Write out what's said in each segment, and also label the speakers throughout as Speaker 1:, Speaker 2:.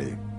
Speaker 1: City.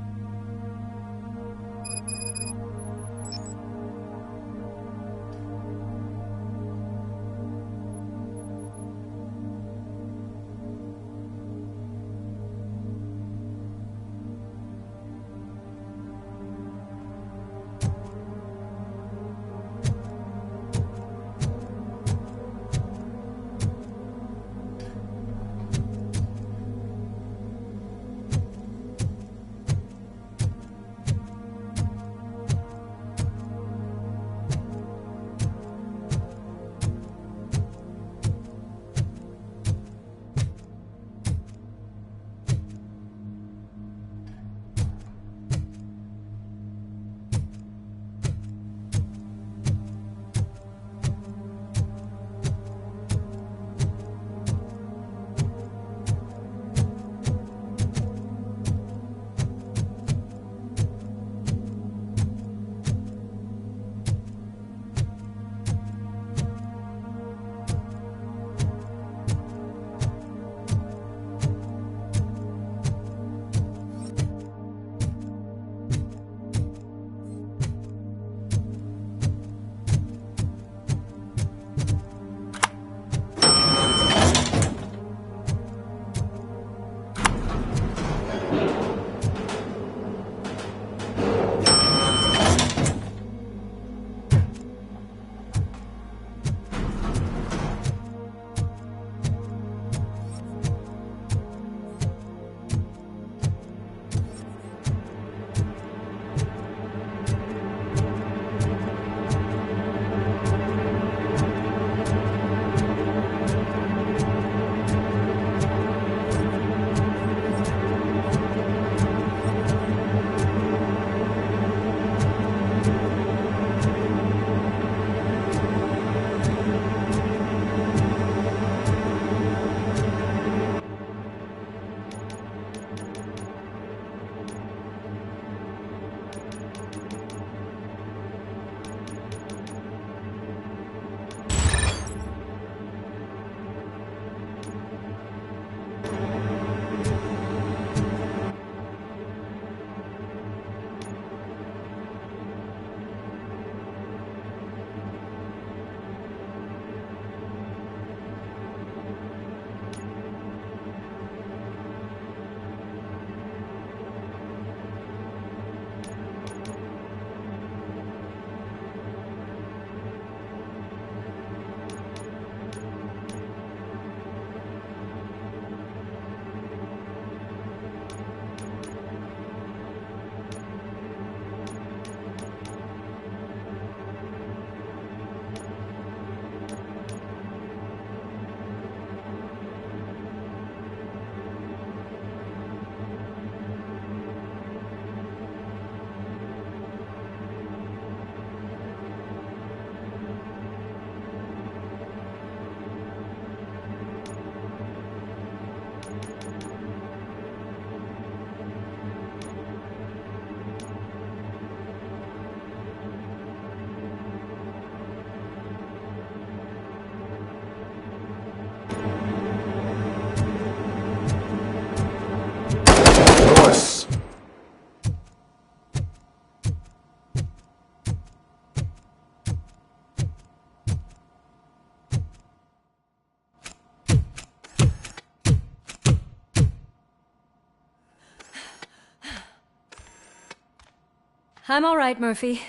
Speaker 2: I'm all right, Murphy.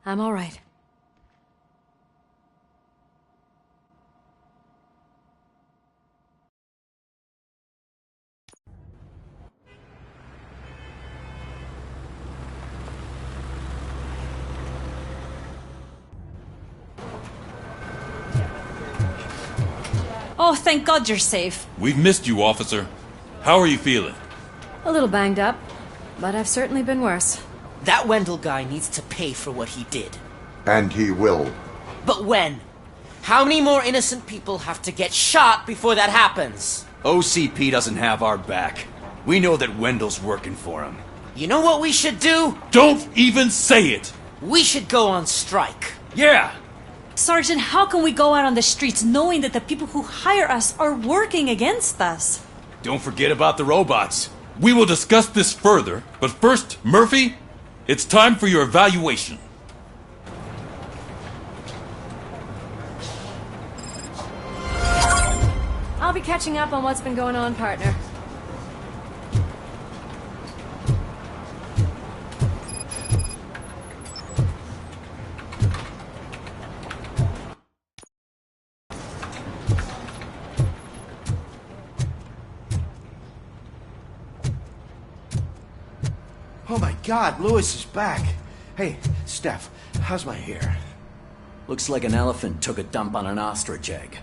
Speaker 2: I'm all right.
Speaker 3: Oh, thank God you're safe.
Speaker 4: We've missed you, officer. How are you feeling?
Speaker 2: A little banged up, but I've certainly been worse.
Speaker 5: That Wendell guy needs to pay for what he did.
Speaker 1: And he will.
Speaker 5: But when? How many more innocent people have to get shot before that happens?
Speaker 6: OCP doesn't have our back. We know that Wendell's working for him.
Speaker 5: You know what we should do?
Speaker 4: Don't even say it!
Speaker 5: We should go on strike.
Speaker 6: Yeah!
Speaker 3: Sergeant, how can we go out on the streets knowing that the people who hire us are working against us?
Speaker 6: Don't forget about the robots.
Speaker 4: We will discuss this further, but first, Murphy, it's time for your evaluation.
Speaker 2: I'll be catching up on what's been going on, partner.
Speaker 1: Oh my God, Lewis is back. Hey, Steph, how's my hair?
Speaker 6: Looks like an elephant took a dump on an ostrich egg.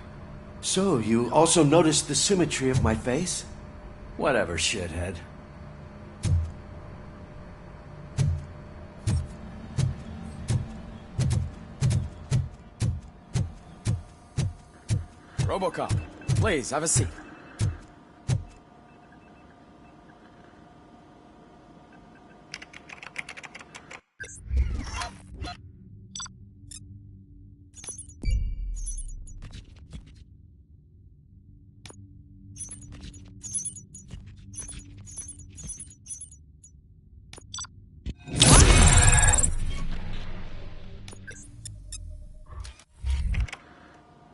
Speaker 1: So, you also noticed the symmetry of my face?
Speaker 6: Whatever, shithead.
Speaker 7: Robocop, please, have a seat.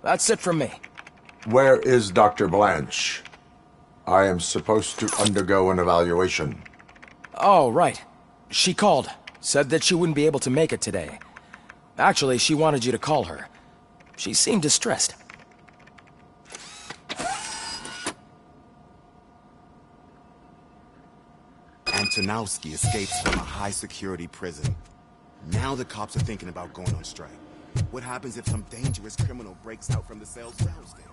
Speaker 7: That's it from me.
Speaker 8: Where is Dr. Blanche? I am supposed to undergo an evaluation.
Speaker 7: Oh, right. She called. Said that she wouldn't be able to make it today. Actually, she wanted you to call her. She seemed distressed.
Speaker 9: Antonowski escapes from a high-security prison. Now the cops are thinking about going on strike. What happens if some dangerous criminal breaks out from the cell downstairs?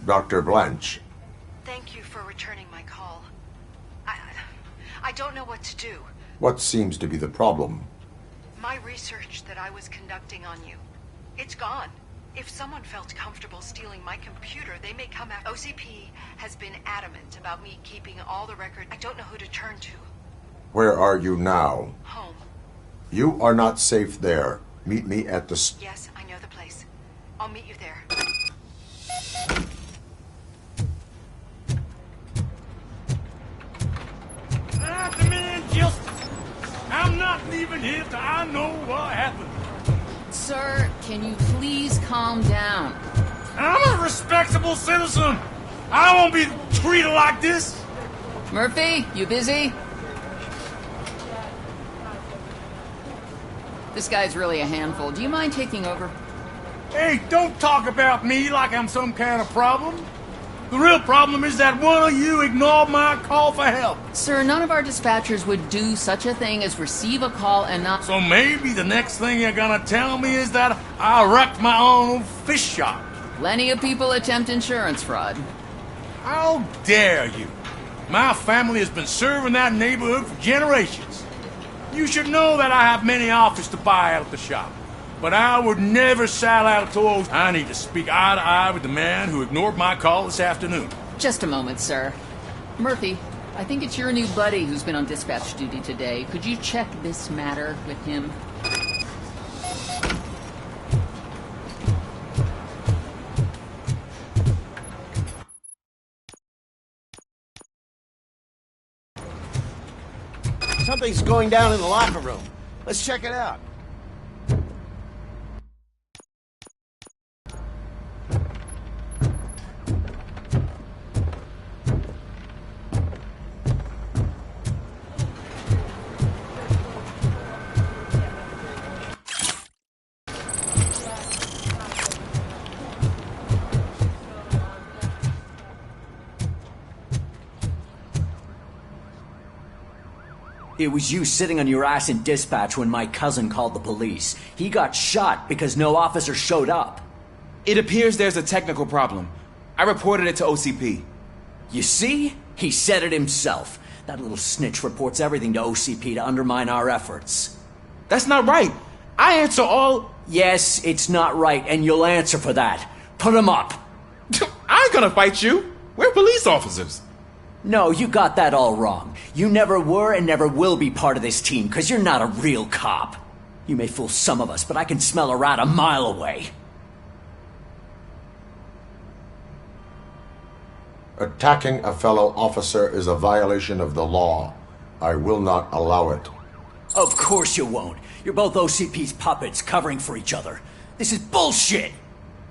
Speaker 8: Dr. Blanche.
Speaker 10: Thank you for returning my call. I don't know what to do.
Speaker 8: What seems to be the problem?
Speaker 10: My research that I was conducting on you, it's gone. If someone felt comfortable stealing my computer, they may come after. OCP has been adamant about me keeping all the records. I don't know who to turn to.
Speaker 8: Where are you now?
Speaker 10: Home.
Speaker 8: You are not safe there. Meet me at the...
Speaker 10: Yes, I know the place. I'll meet you there.
Speaker 4: I'm not leaving here till I know what happened.
Speaker 11: Sir, can you please calm down?
Speaker 4: I'm a respectable citizen. I won't be treated like this.
Speaker 11: Murphy, you busy? This guy's really a handful. Do you mind taking over?
Speaker 4: Hey, don't talk about me like I'm some kind of problem. The real problem is that one of you ignored my call for help.
Speaker 11: Sir, none of our dispatchers would do such a thing as receive a call and not...
Speaker 4: So maybe the next thing you're gonna tell me is that I wrecked my own fish shop.
Speaker 11: Plenty of people attempt insurance fraud.
Speaker 4: How dare you? My family has been serving that neighborhood for generations. You should know that I have many offers to buy out of the shop. But I would never sell out to those. I need to speak eye to eye with the man who ignored my call this afternoon.
Speaker 11: Just a moment, sir. Murphy, I think it's your new buddy who's been on dispatch duty today. Could you check this matter with him?
Speaker 1: Something's going down in the locker room. Let's check it out.
Speaker 12: It was you sitting on your ass in dispatch when my cousin called the police. He got shot because no officer showed up.
Speaker 13: It appears there's a technical problem. I reported it to OCP.
Speaker 12: You see? He said it himself. That little snitch reports everything to OCP to undermine our efforts.
Speaker 13: That's not right. I answer all...
Speaker 12: Yes, it's not right, and you'll answer for that. Put him up.
Speaker 13: I ain't gonna fight you. We're police officers.
Speaker 12: No, you got that all wrong. You never were and never will be part of this team, because you're not a real cop. You may fool some of us, but I can smell a rat a mile away.
Speaker 8: Attacking a fellow officer is a violation of the law. I will not allow it.
Speaker 12: Of course you won't. You're both OCP's puppets covering for each other. This is bullshit!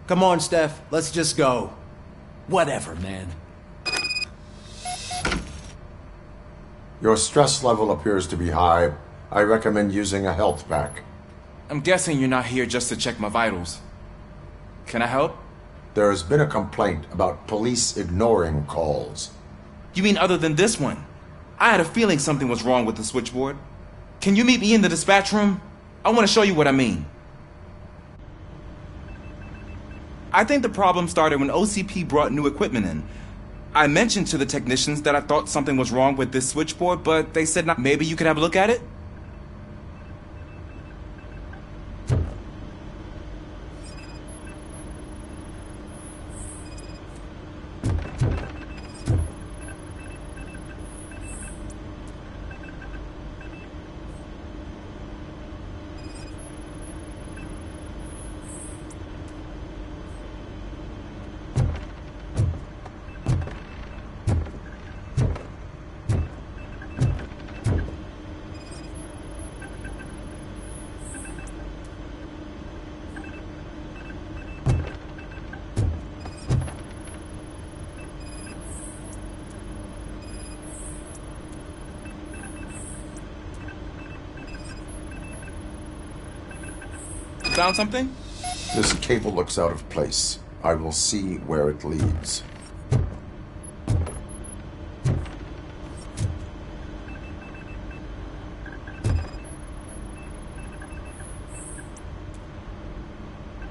Speaker 1: Come on, Steph. Let's just go.
Speaker 12: Whatever, man.
Speaker 8: Your stress level appears to be high. I recommend using a health pack.
Speaker 13: I'm guessing you're not here just to check my vitals. Can I help?
Speaker 8: There has been a complaint about police ignoring calls.
Speaker 13: You mean other than this one? I had a feeling something was wrong with the switchboard. Can you meet me in the dispatch room? I want to show you what I mean. I think the problem started when OCP brought new equipment in. I mentioned to the technicians that I thought something was wrong with this switchboard, but they said maybe you could have a look at it? Found something?
Speaker 8: This cable looks out of place. I will see where it leads.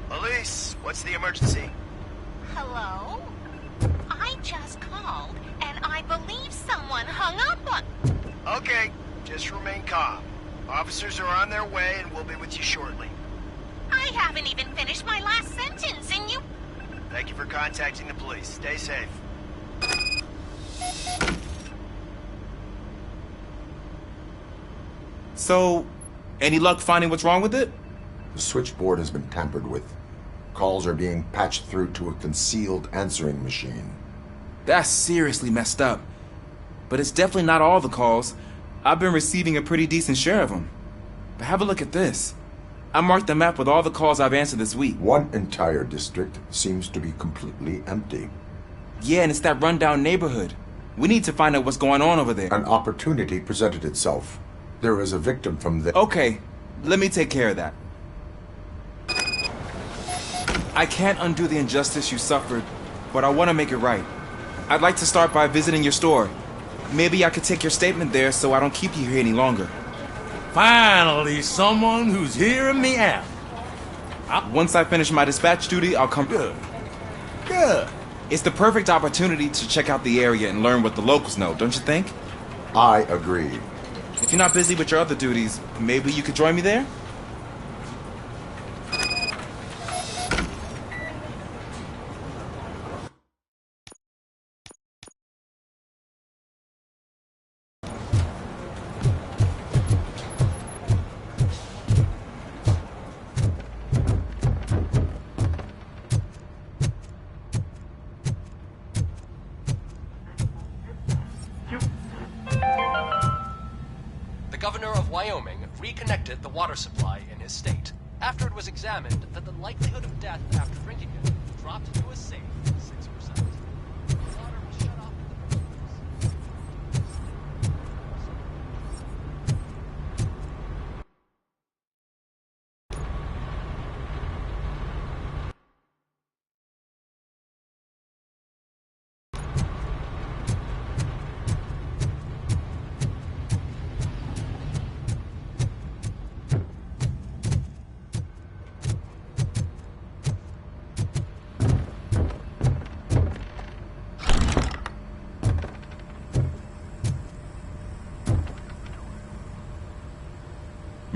Speaker 14: Police, what's the emergency?
Speaker 15: Hello? I just called, and I believe someone hung up on...
Speaker 14: Okay, just remain calm. Officers are on their way, and we'll be with you shortly.
Speaker 15: I haven't even finished my last sentence, and you...
Speaker 14: Thank you for contacting the police. Stay safe.
Speaker 13: So, any luck finding what's wrong with it?
Speaker 8: The switchboard has been tampered with. Calls are being patched through to a concealed answering machine.
Speaker 13: That's seriously messed up. But it's definitely not all the calls. I've been receiving a pretty decent share of them. But have a look at this. I marked the map with all the calls I've answered this week.
Speaker 8: One entire district seems to be completely empty.
Speaker 13: Yeah, and it's that rundown neighborhood. We need to find out what's going on over there.
Speaker 8: An opportunity presented itself. There is a victim from the...
Speaker 13: Okay, let me take care of that. I can't undo the injustice you suffered, but I want to make it right. I'd like to start by visiting your store. Maybe I could take your statement there so I don't keep you here any longer.
Speaker 4: Finally, someone who's hearing me out.
Speaker 13: Once I finish my dispatch duty, I'll come...
Speaker 4: Good. Good.
Speaker 13: It's the perfect opportunity to check out the area and learn what the locals know, don't you think?
Speaker 8: I agree.
Speaker 13: If you're not busy with your other duties, maybe you could join me there?
Speaker 16: The governor of Wyoming reconnected the water supply in his state after it was examined that the likelihood of death after drinking it dropped to a safe 6%. The water was shut off in the first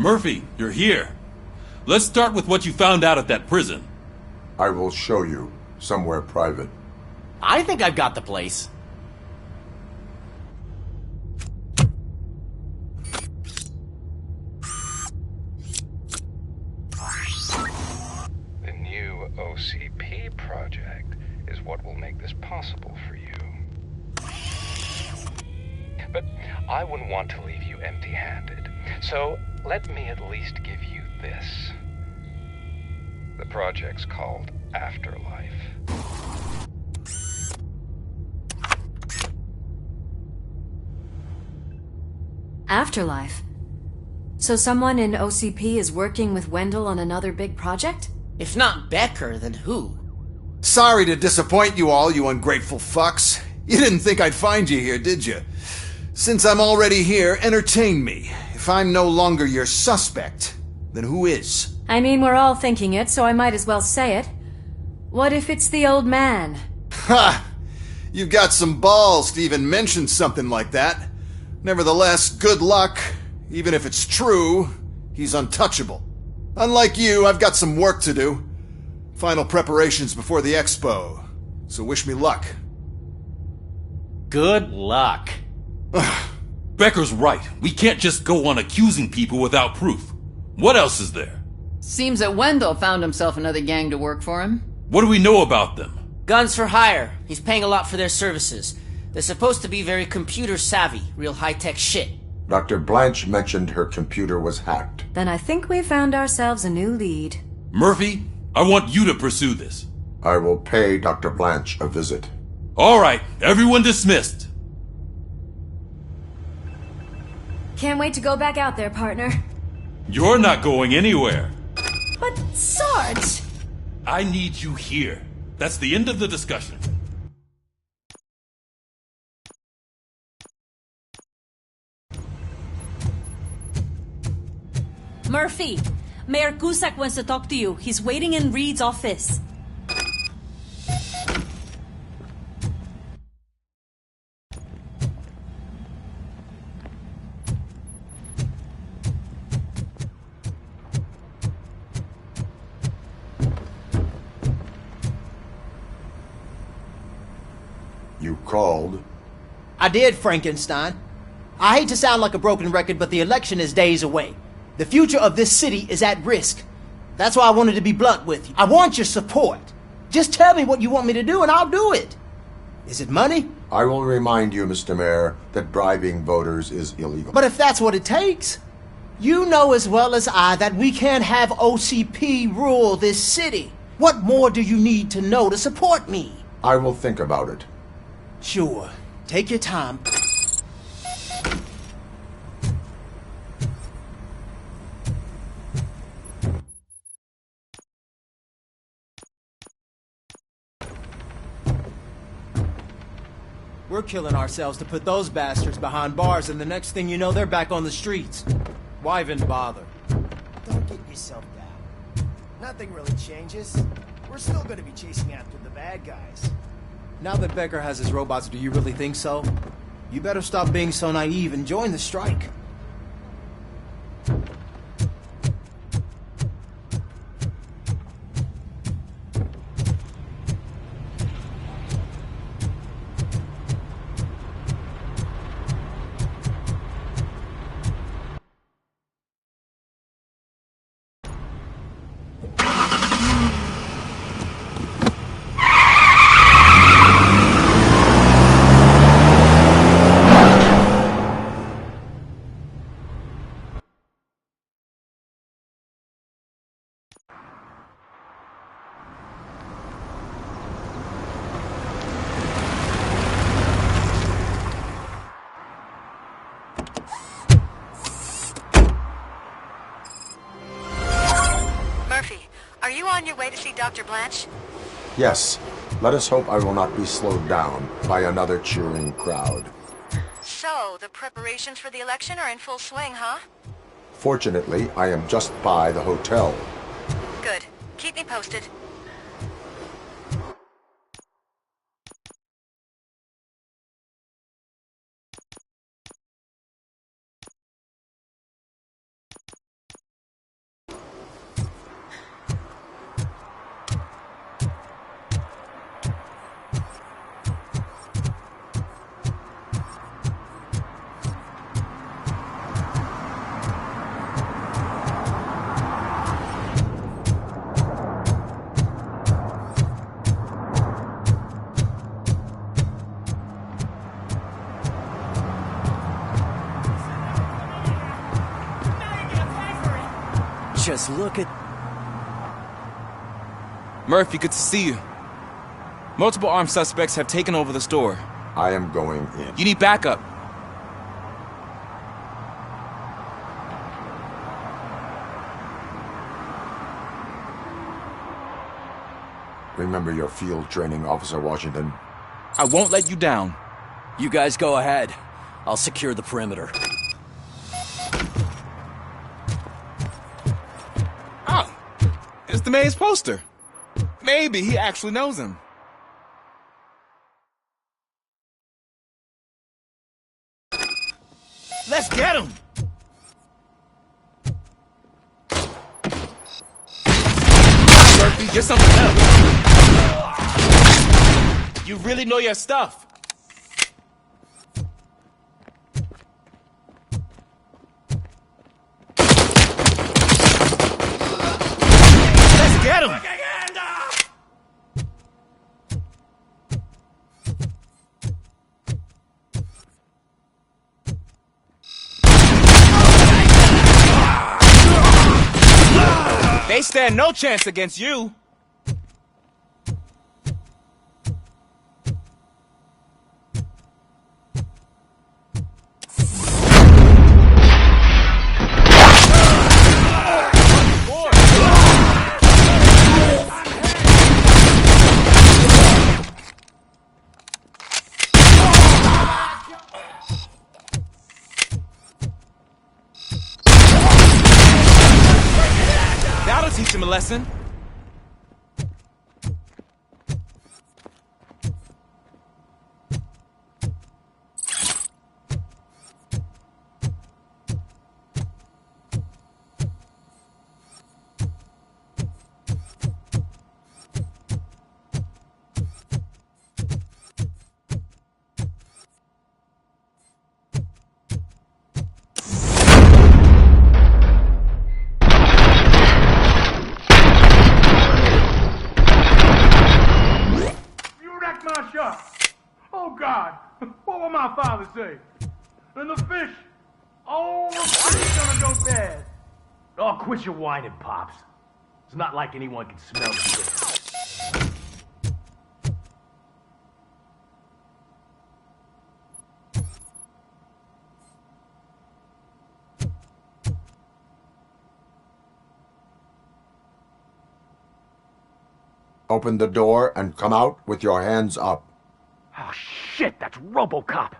Speaker 17: Murphy, you're here. Let's start with what you found out at that prison.
Speaker 8: I will show you, somewhere private.
Speaker 5: I think I've got the place.
Speaker 18: The new OCP project is what will make this possible for you. But I wouldn't want to leave you empty-handed, so let me at least give you this. The project's called Afterlife.
Speaker 2: Afterlife? So someone in OCP is working with Wendell on another big project?
Speaker 5: If not Becker, then who?
Speaker 19: Sorry to disappoint you all, you ungrateful fucks. You didn't think I'd find you here, did you? Since I'm already here, entertain me. If I'm no longer your suspect, then who is?
Speaker 2: I mean, we're all thinking it, so I might as well say it. What if it's the old man?
Speaker 19: Ha! You've got some balls to even mention something like that. Nevertheless, good luck. Even if it's true, he's untouchable. Unlike you, I've got some work to do. Final preparations before the expo. So wish me luck.
Speaker 5: Good luck.
Speaker 17: Becker's right. We can't just go on accusing people without proof. What else is there?
Speaker 11: Seems that Wendell found himself another gang to work for him.
Speaker 17: What do we know about them?
Speaker 5: Guns for hire. He's paying a lot for their services. They're supposed to be very computer savvy, real high-tech shit.
Speaker 8: Dr. Blanche mentioned her computer was hacked.
Speaker 2: Then I think we found ourselves a new lead.
Speaker 17: Murphy, I want you to pursue this.
Speaker 8: I will pay Dr. Blanche a visit.
Speaker 17: All right, everyone dismissed.
Speaker 2: Can't wait to go back out there, partner.
Speaker 17: You're not going anywhere.
Speaker 2: But, Sarge!
Speaker 17: I need you here. That's the end of the discussion.
Speaker 3: Murphy, Mayor Cusack wants to talk to you. He's waiting in Reed's office.
Speaker 8: You called?
Speaker 20: I did, Frankenstein. I hate to sound like a broken record, but the election is days away. The future of this city is at risk. That's why I wanted to be blunt with you. I want your support. Just tell me what you want me to do and I'll do it. Is it money?
Speaker 8: I will remind you, Mr. Mayor, that bribing voters is illegal.
Speaker 20: But if that's what it takes, you know as well as I that we can't have OCP rule this city. What more do you need to know to support me?
Speaker 8: I will think about it.
Speaker 20: Sure. Take your time. We're killing ourselves to put those bastards behind bars, and the next thing you know, they're back on the streets. Why even bother?
Speaker 14: Don't get yourself down. Nothing really changes. We're still gonna be chasing after the bad guys.
Speaker 20: Now that Becker has his robots, do you really think so? You better stop being so naive and join the strike.
Speaker 10: Are you on your way to see Dr. Blanche?
Speaker 8: Yes. Let us hope I will not be slowed down by another cheering crowd.
Speaker 10: So, the preparations for the election are in full swing, huh?
Speaker 8: Fortunately, I am just by the hotel.
Speaker 10: Good. Keep me posted.
Speaker 12: Just look at...
Speaker 13: Murphy, good to see you. Multiple armed suspects have taken over the store.
Speaker 8: I am going in.
Speaker 13: You need backup.
Speaker 8: Remember your field training, Officer Washington.
Speaker 13: I won't let you down.
Speaker 12: You guys go ahead. I'll secure the perimeter.
Speaker 13: Oh, it's the mayor's poster. Maybe he actually knows him. Let's get him! Murphy, get something else. You really know your stuff. Let's get him! They stand no chance against you. That'll teach him a lesson.
Speaker 4: My shot. Oh, God. What will my father say? And the fish. Oh, the fish gonna go bad.
Speaker 1: Oh, quit your whining, Pops. It's not like anyone can smell the difference.
Speaker 8: Open the door and come out with your hands up.
Speaker 1: Oh, shit, that's Robocop.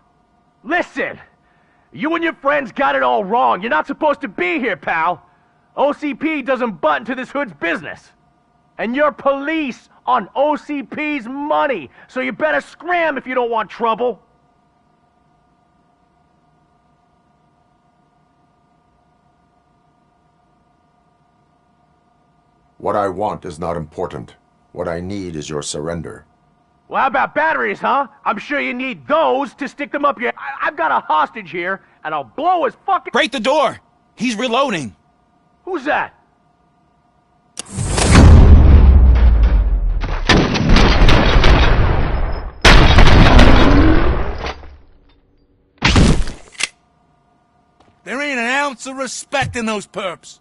Speaker 1: Listen, you and your friends got it all wrong. You're not supposed to be here, pal. OCP doesn't butt into this hood's business. And you're police on OCP's money, so you better scram if you don't want trouble.
Speaker 8: What I want is not important. What I need is your surrender.
Speaker 1: Well, how about batteries, huh? I'm sure you need those to stick them up your... I've got a hostage here, and I'll blow his fucking...
Speaker 13: Break the door! He's reloading!
Speaker 1: Who's that?
Speaker 4: There ain't an ounce of respect in those perps.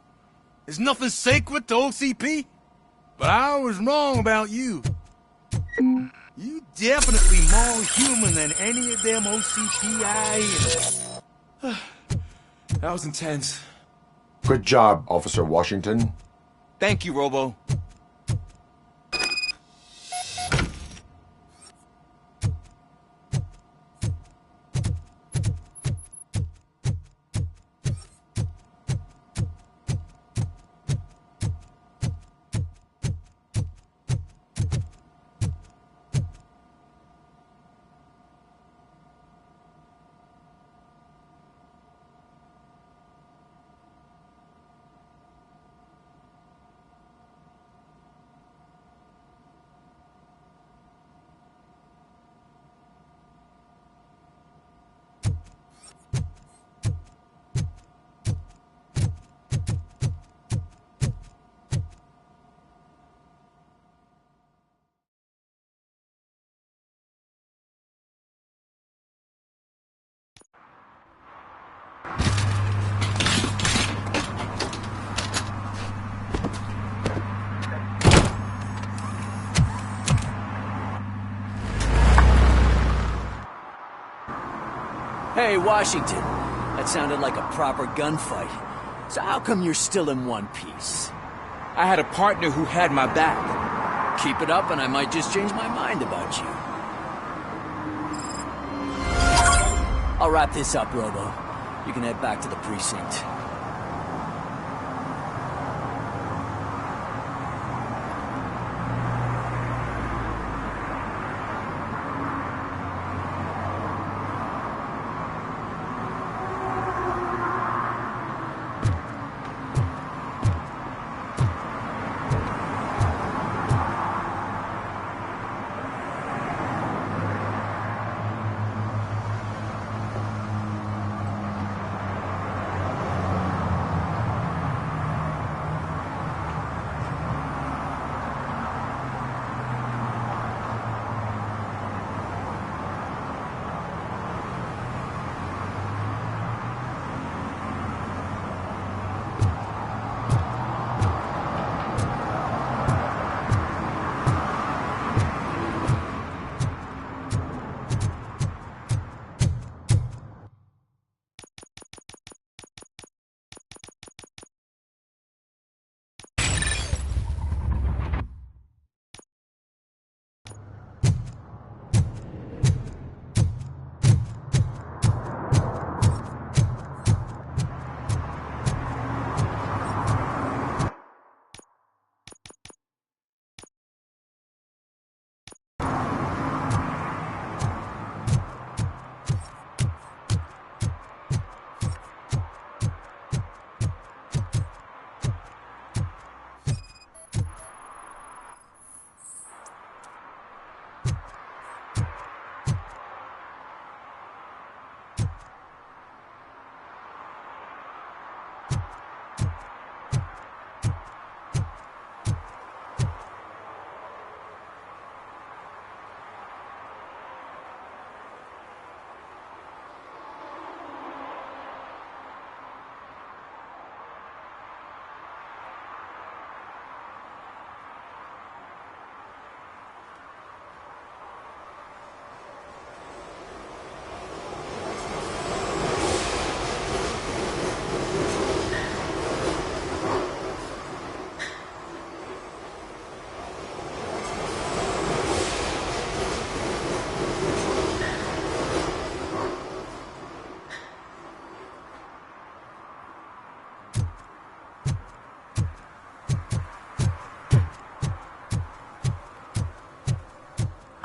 Speaker 4: There's nothing sacred to OCP. But I was wrong about you. You definitely more human than any of them OCP
Speaker 13: That was intense.
Speaker 8: Good job, Officer Washington.
Speaker 13: Thank you, Robo.
Speaker 12: Hey, Washington. That sounded like a proper gunfight. So how come you're still in one piece?
Speaker 13: I had a partner who had my back.
Speaker 12: Keep it up and I might just change my mind about you. I'll wrap this up, Robo. You can head back to the precinct.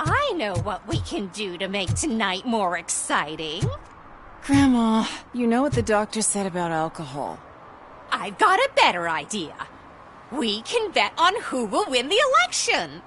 Speaker 15: I know what we can do to make tonight more exciting.
Speaker 21: Grandma, you know what the doctor said about alcohol.
Speaker 15: I've got a better idea. We can bet on who will win the election.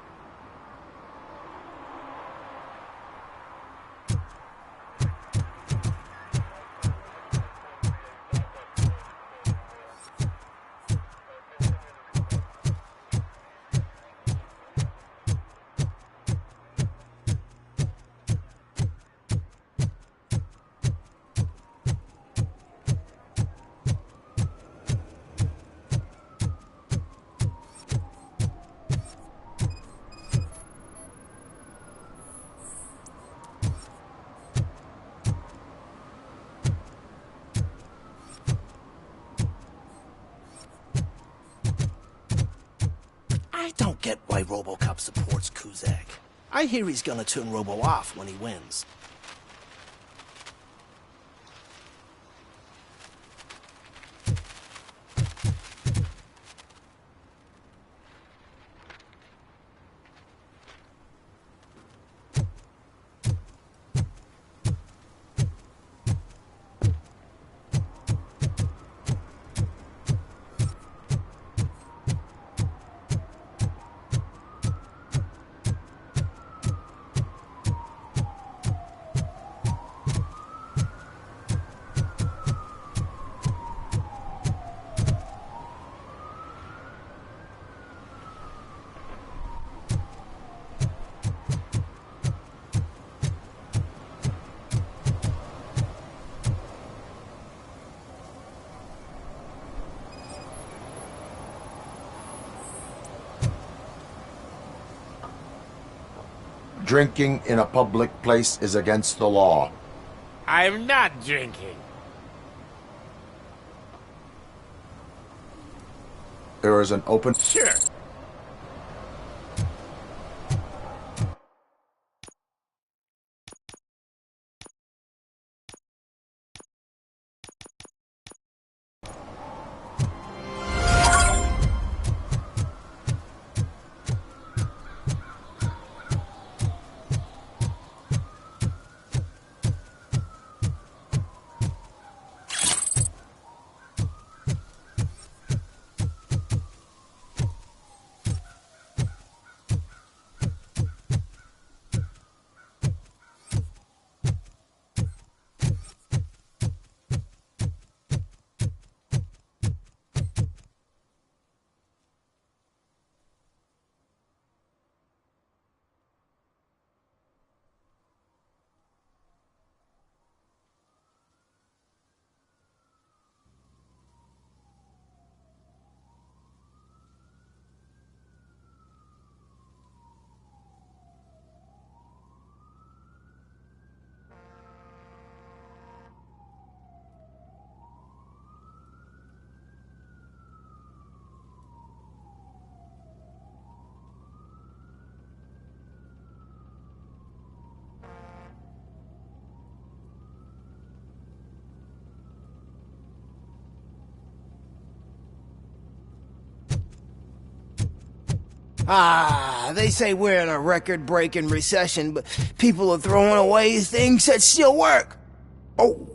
Speaker 14: I don't get why Robocop supports Kuzak. I hear he's gonna turn Robo off when he wins.
Speaker 8: Drinking in a public place is against the law.
Speaker 6: I'm not drinking.
Speaker 8: There is an open...
Speaker 6: Sure.
Speaker 14: Ah, they say we're in a record-breaking recession, but people are throwing away things that still work. Oh,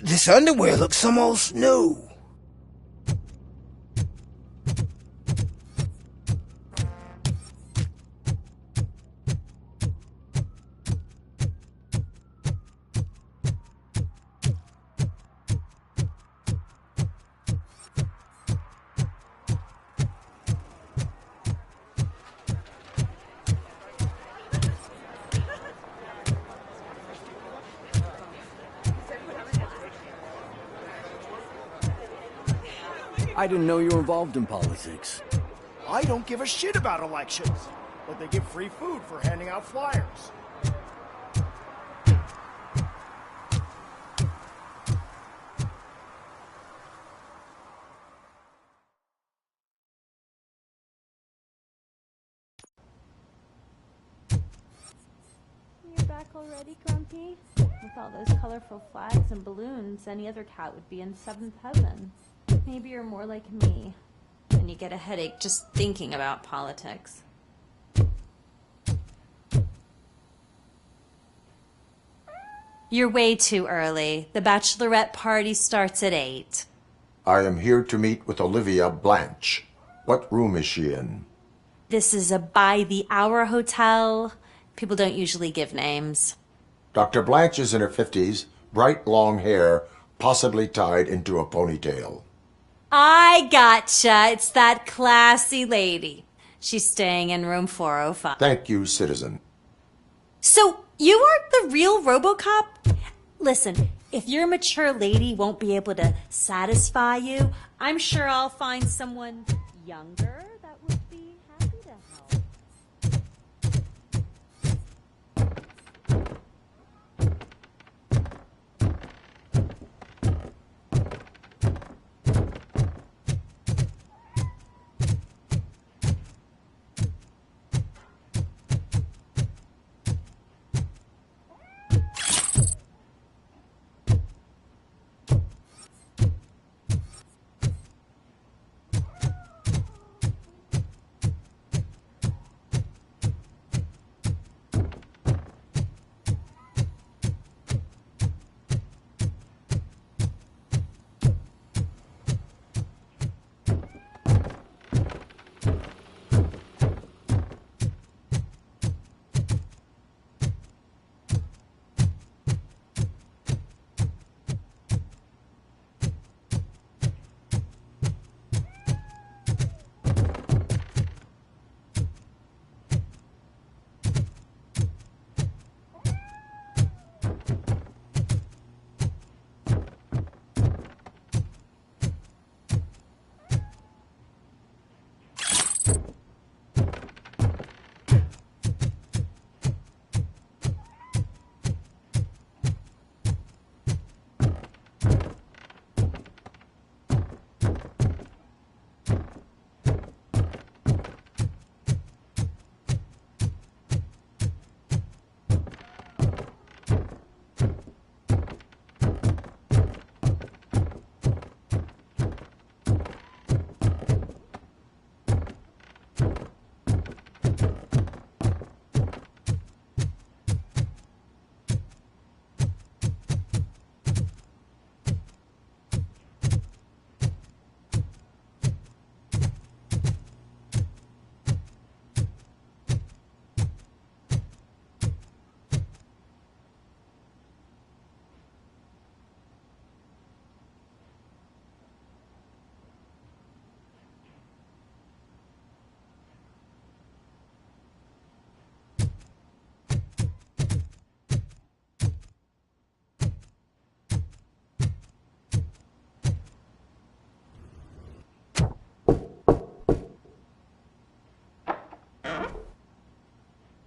Speaker 14: this underwear looks almost new.
Speaker 12: I didn't know you were involved in politics.
Speaker 14: I don't give a shit about elections, but they give free food for handing out flyers.
Speaker 22: You're back already, Grumpy? With all those colorful flags and balloons, any other cat would be in seventh heaven. Maybe you're more like me, and you get a headache just thinking about politics. You're way too early. The bachelorette party starts at 8.
Speaker 8: I am here to meet with Olivia Blanche. What room is she in?
Speaker 22: This is a by-the-hour hotel. People don't usually give names.
Speaker 8: Dr. Blanche is in her 50s, bright long hair, possibly tied into a ponytail.
Speaker 22: I gotcha. It's that classy lady. She's staying in room 405.
Speaker 8: Thank you, citizen.
Speaker 22: So, you aren't the real Robocop? Listen, if your mature lady won't be able to satisfy you, I'm sure I'll find someone younger that would be happy to help.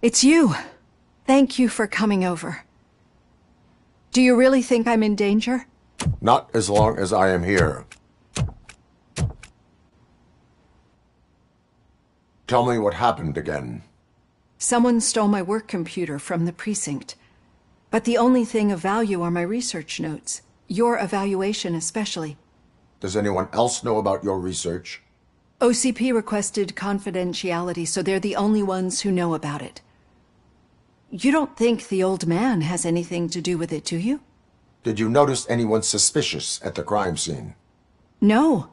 Speaker 6: It's you. Thank you for coming over. Do you really think I'm in danger?
Speaker 8: Not as long as I am here. Tell me what happened again.
Speaker 6: Someone stole my work computer from the precinct. But the only thing of value are my research notes. Your evaluation especially.
Speaker 8: Does anyone else know about your research?
Speaker 6: OCP requested confidentiality, so they're the only ones who know about it. You don't think the old man has anything to do with it, do you?
Speaker 8: Did you notice anyone suspicious at the crime scene?
Speaker 6: No.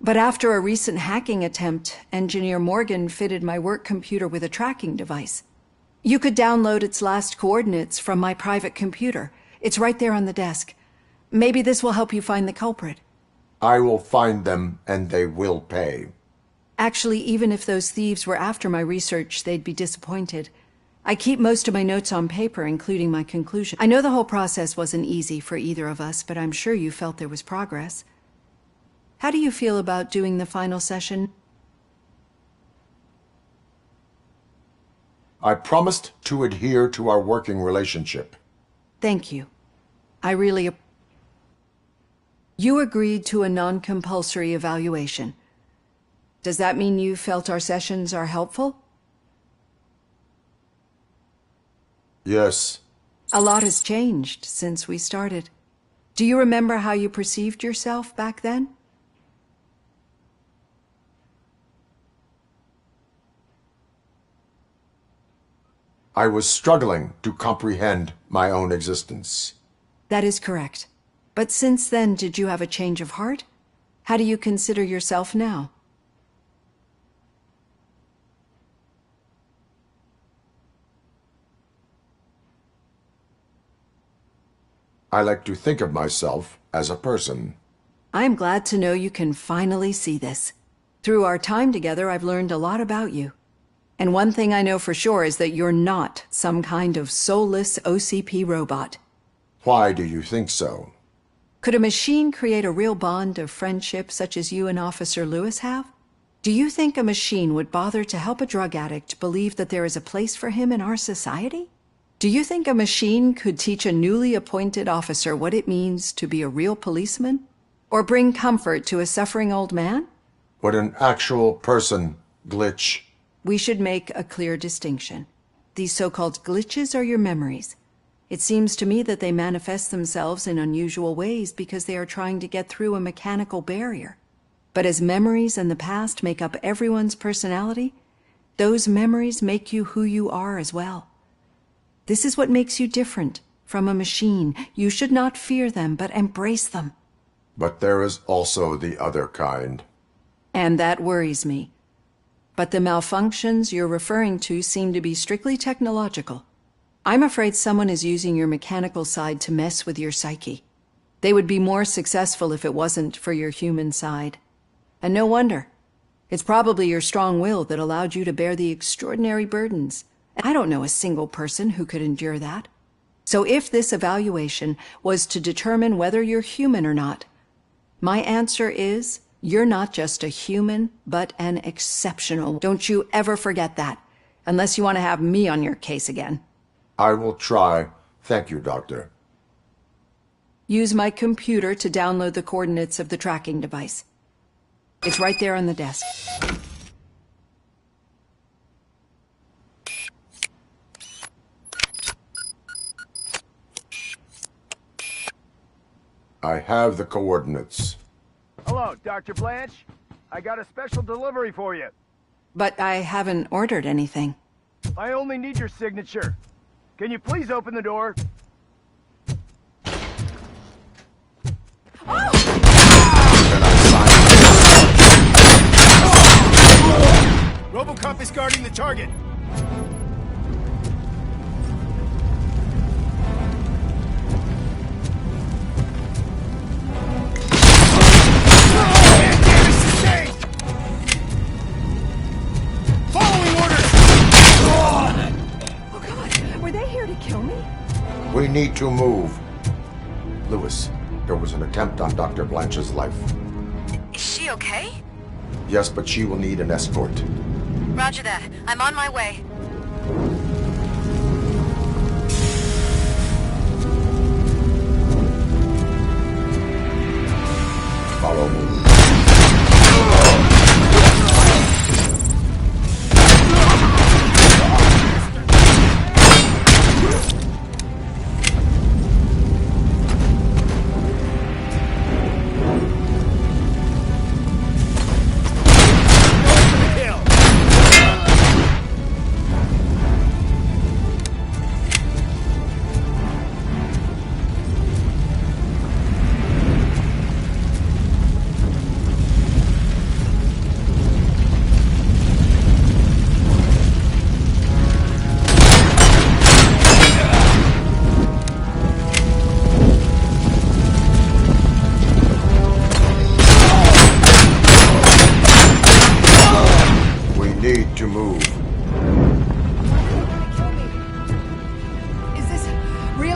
Speaker 6: But after a recent hacking attempt, Engineer Morgan fitted my work computer with a tracking device. You could download its last coordinates from my private computer. It's right there on the desk. Maybe this will help you find the culprit.
Speaker 8: I will find them, and they will pay.
Speaker 6: Actually, even if those thieves were after my research, they'd be disappointed. I keep most of my notes on paper, including my conclusion. I know the whole process wasn't easy for either of us, but I'm sure you felt there was progress. How do you feel about doing the final session?
Speaker 8: I promised to adhere to our working relationship.
Speaker 6: Thank you. I really... You agreed to a non-compulsory evaluation. Does that mean you felt our sessions are helpful?
Speaker 8: Yes.
Speaker 6: A lot has changed since we started. Do you remember how you perceived yourself back then?
Speaker 8: I was struggling to comprehend my own existence.
Speaker 6: That is correct. But since then, did you have a change of heart? How do you consider yourself now?
Speaker 8: I like to think of myself as a person.
Speaker 6: I'm glad to know you can finally see this. Through our time together, I've learned a lot about you. And one thing I know for sure is that you're not some kind of soulless OCP robot.
Speaker 8: Why do you think so?
Speaker 6: Could a machine create a real bond of friendship such as you and Officer Lewis have? Do you think a machine would bother to help a drug addict believe that there is a place for him in our society? Do you think a machine could teach a newly appointed officer what it means to be a real policeman? Or bring comfort to a suffering old man?
Speaker 8: Would an actual person glitch?
Speaker 6: We should make a clear distinction. These so-called glitches are your memories. It seems to me that they manifest themselves in unusual ways because they are trying to get through a mechanical barrier. But as memories and the past make up everyone's personality, those memories make you who you are as well. This is what makes you different from a machine. You should not fear them, but embrace them.
Speaker 8: But there is also the other kind.
Speaker 6: And that worries me. But the malfunctions you're referring to seem to be strictly technological. I'm afraid someone is using your mechanical side to mess with your psyche. They would be more successful if it wasn't for your human side. And no wonder. It's probably your strong will that allowed you to bear the extraordinary burdens. I don't know a single person who could endure that. So if this evaluation was to determine whether you're human or not, my answer is, you're not just a human, but an exceptional. Don't you ever forget that, unless you want to have me on your case again.
Speaker 8: I will try. Thank you, Doctor.
Speaker 6: Use my computer to download the coordinates of the tracking device. It's right there on the desk.
Speaker 8: I have the coordinates.
Speaker 1: Hello, Dr. Blanche. I got a special delivery for you.
Speaker 6: But I haven't ordered anything.
Speaker 1: I only need your signature. Can you please open the door?
Speaker 7: Robocop is guarding the target.
Speaker 8: We need to move. Lewis, there was an attempt on Dr. Blanche's life.
Speaker 2: Is she okay?
Speaker 8: Yes, but she will need an escort.
Speaker 2: Roger that. I'm on my way.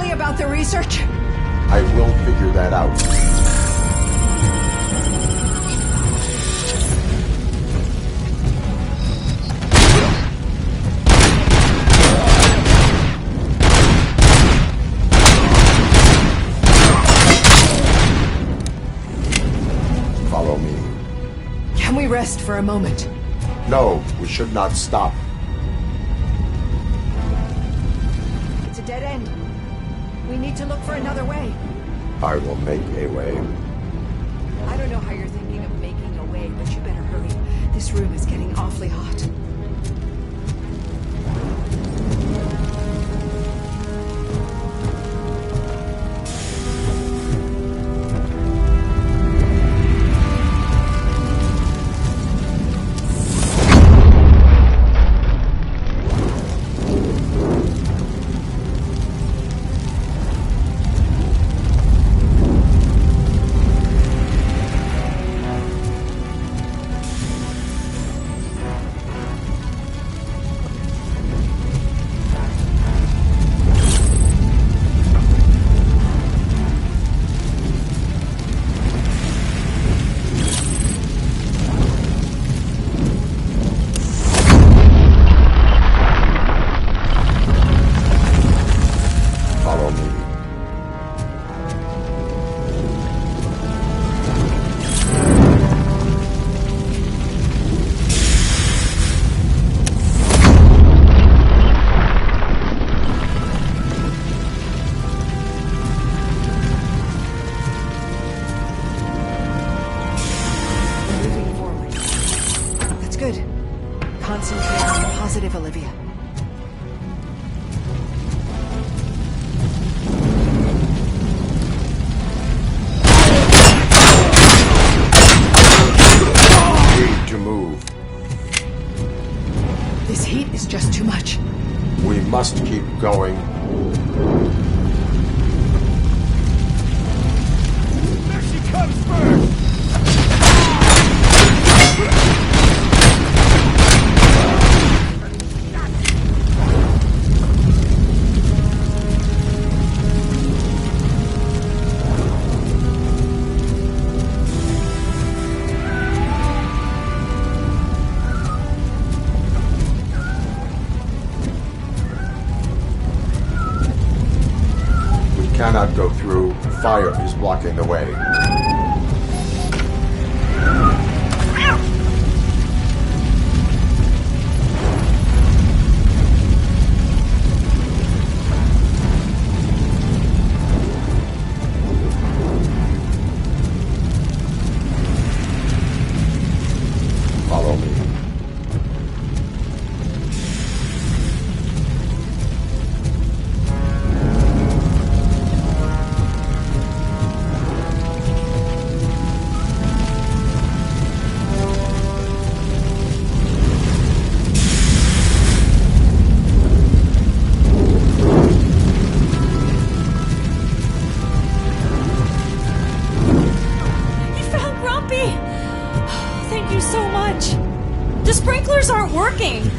Speaker 6: me about the research?
Speaker 8: I will figure that out. Follow me.
Speaker 6: Can we rest for a moment?
Speaker 8: No, we should not stop.
Speaker 6: It's a dead end. We need to look for another way.
Speaker 8: I will make a way.
Speaker 6: I don't know how you're thinking of making a way, but you better hurry. This room is getting awfully hot. Concentrate on the positive, Olivia.
Speaker 8: Need to move.
Speaker 6: This heat is just too much.
Speaker 8: We must keep going.
Speaker 7: There she comes first!
Speaker 8: Cannot go through. Fire is blocking the way. Follow me.
Speaker 3: Thank you so much. The sprinklers aren't working.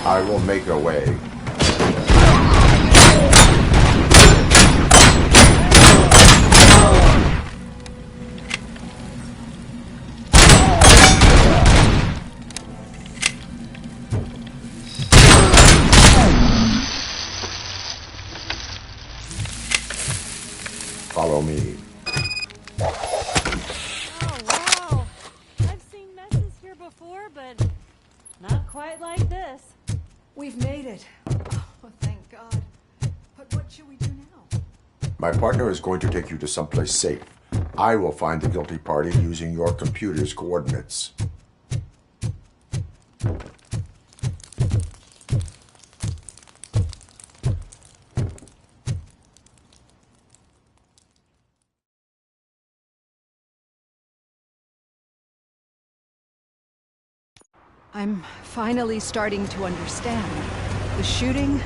Speaker 8: I will make a way. Follow me.
Speaker 22: Oh, wow. I've seen messes here before, but not quite like this.
Speaker 6: We've made it. Oh, thank God. But what should we do now?
Speaker 8: My partner is going to take you to someplace safe. I will find the guilty party using your computer's coordinates.
Speaker 6: I'm finally starting to understand. The shooting,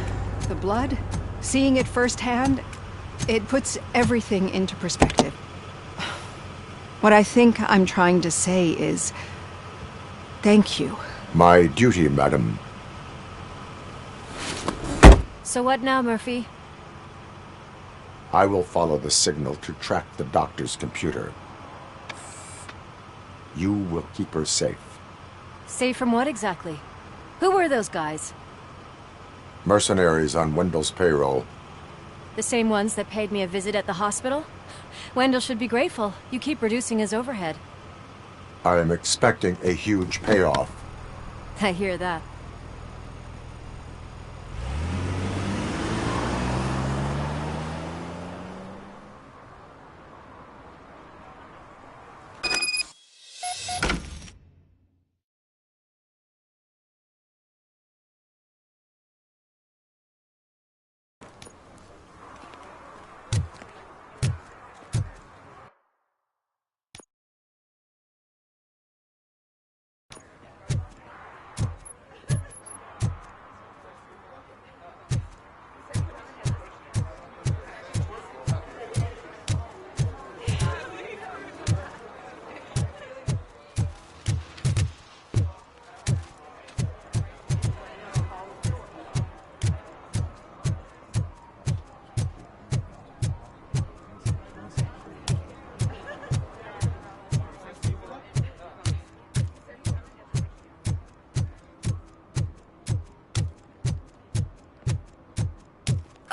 Speaker 6: the blood, seeing it firsthand, it puts everything into perspective. What I think I'm trying to say is, thank you.
Speaker 8: My duty, madam.
Speaker 2: So what now, Murphy?
Speaker 8: I will follow the signal to track the doctor's computer. You will keep her safe.
Speaker 2: Safe from what exactly? Who were those guys?
Speaker 8: Mercenaries on Wendell's payroll.
Speaker 2: The same ones that paid me a visit at the hospital? Wendell should be grateful. You keep reducing his overhead.
Speaker 8: I am expecting a huge payoff.
Speaker 2: I hear that.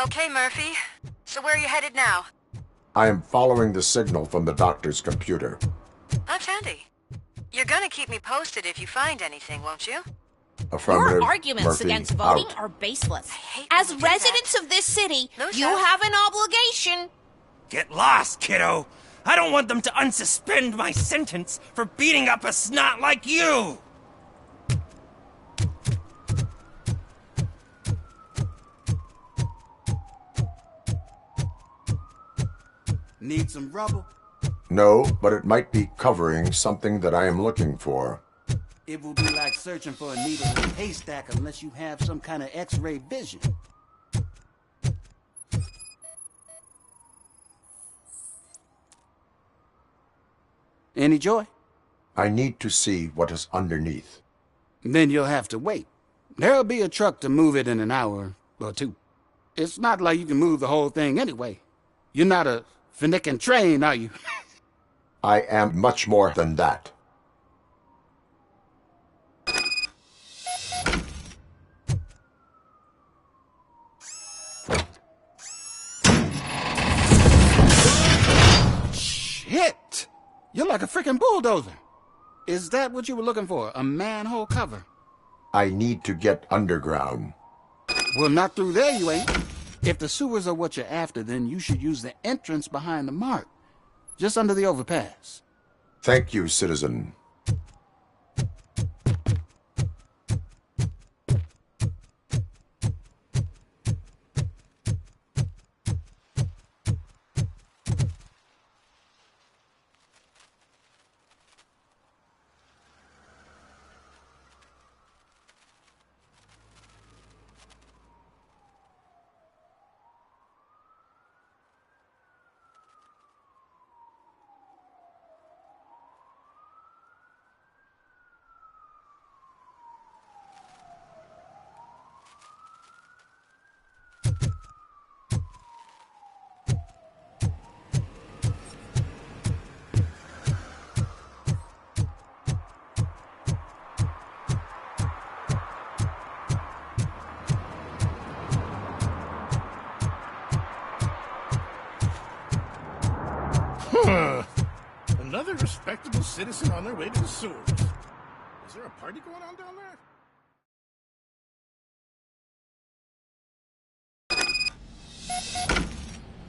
Speaker 10: Okay, Murphy. So where are you headed now?
Speaker 8: I am following the signal from the doctor's computer.
Speaker 10: That's handy. You're gonna keep me posted if you find anything, won't you?
Speaker 8: Affirmative.
Speaker 15: Your arguments
Speaker 8: Murphy,
Speaker 15: against voting
Speaker 8: out.
Speaker 15: are baseless. As residents of this city, you have an obligation.
Speaker 9: Get lost, kiddo. I don't want them to unsuspend my sentence for beating up a snot like you.
Speaker 16: Need some rubber?
Speaker 8: No, but it might be covering something that I am looking for.
Speaker 16: It will be like searching for a needle in a haystack unless you have some kind of X-ray vision. Any joy?
Speaker 8: I need to see what is underneath.
Speaker 16: Then you'll have to wait. There'll be a truck to move it in an hour or two. It's not like you can move the whole thing anyway. You're not a finicking train, are you?
Speaker 8: I am much more than that.
Speaker 16: Shit! You're like a freaking bulldozer. Is that what you were looking for? A manhole cover?
Speaker 8: I need to get underground.
Speaker 16: Well, not through there, you ain't. If the sewers are what you're after, then you should use the entrance behind the mark. Just under the overpass.
Speaker 8: Thank you, citizen.
Speaker 7: citizen on their way to the sewers. Is there a party going on down there?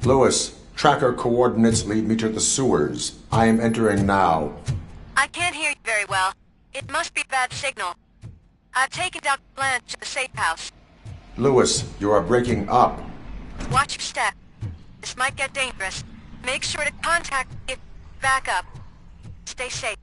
Speaker 8: Lewis, tracker coordinates lead me to the sewers. I am entering now.
Speaker 10: I can't hear you very well. It must be a bad signal. I've taken Dr. Blanche to the safe house.
Speaker 8: Lewis, you are breaking up.
Speaker 10: Watch your step. This might get dangerous. Make sure to contact me if back up. Stay safe.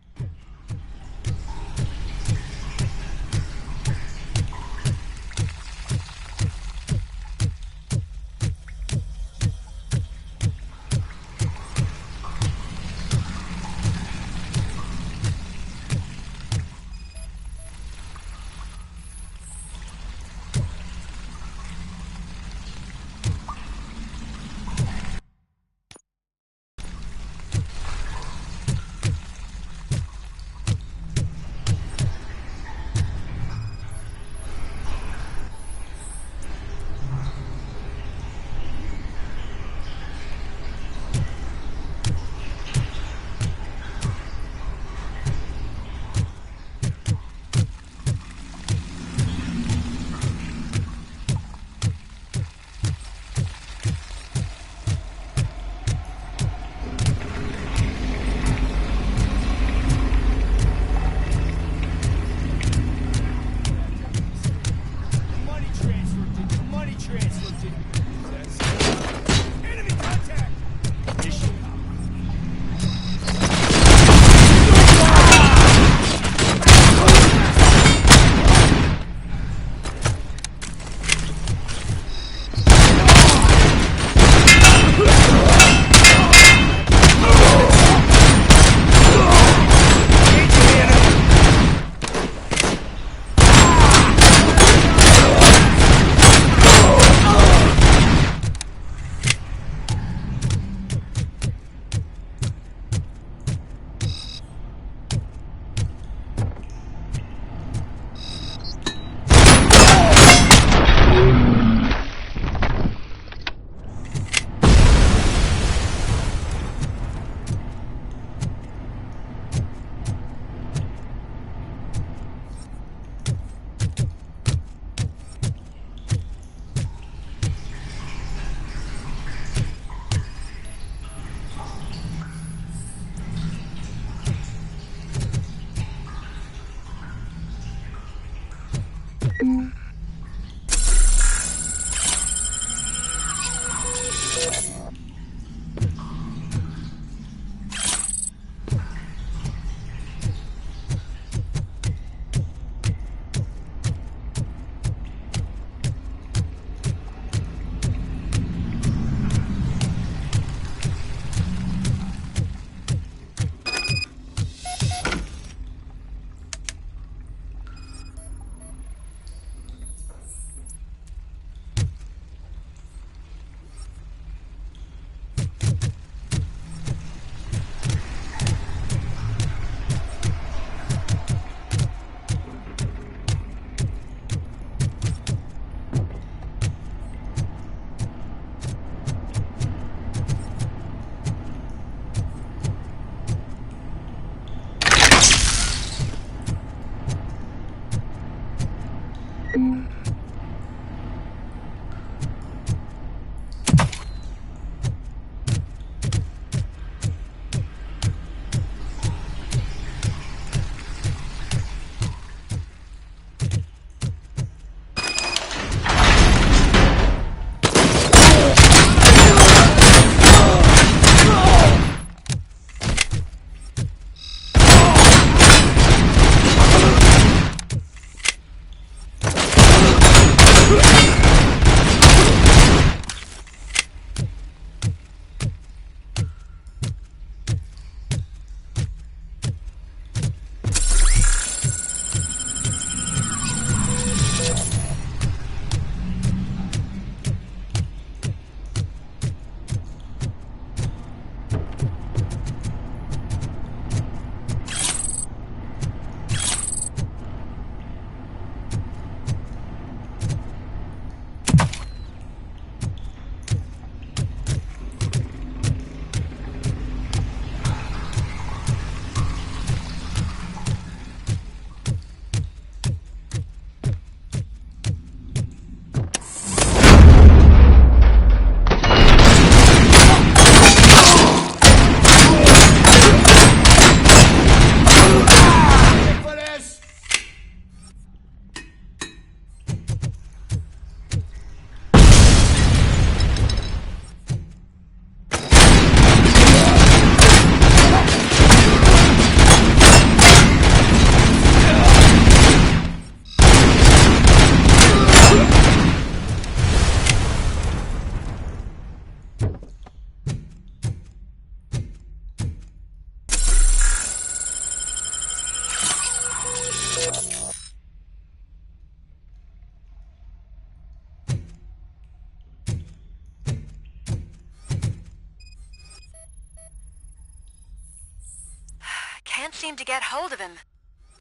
Speaker 10: can't seem to get hold of him.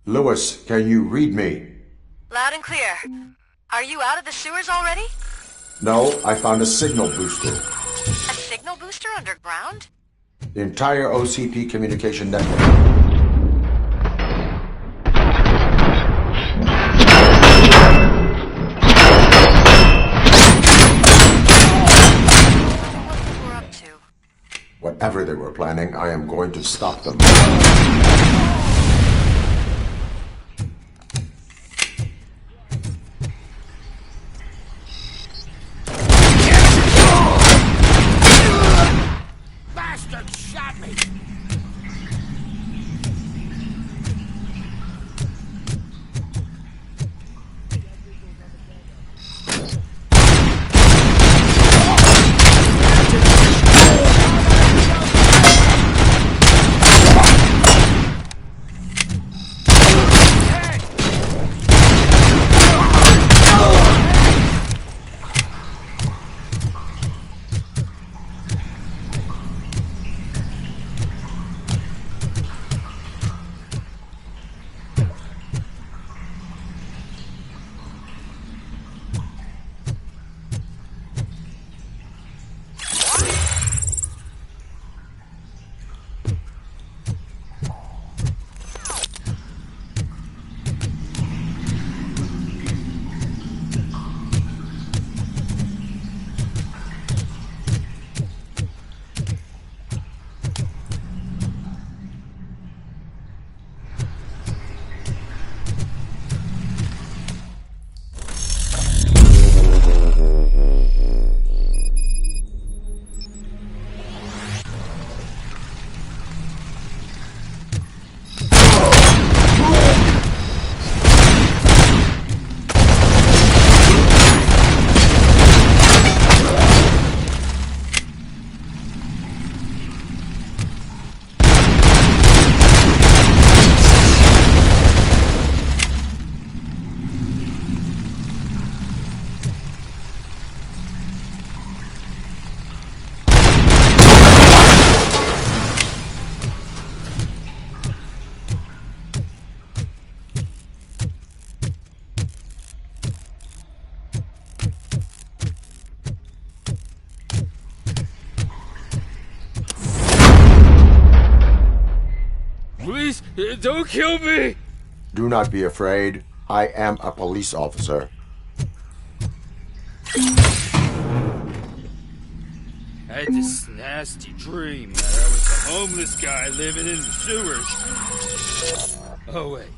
Speaker 8: Lewis, can you read me?
Speaker 10: Loud and clear. Are you out of the sewers already?
Speaker 8: No, I found a signal booster.
Speaker 10: A signal booster underground?
Speaker 8: The entire OCP communication network. Whatever they were planning, I am going to stop them.
Speaker 14: Bastard shot me!
Speaker 18: Please, don't kill me!
Speaker 8: Do not be afraid. I am a police officer.
Speaker 18: I had this nasty dream that I was a homeless guy living in the sewers. Oh, wait.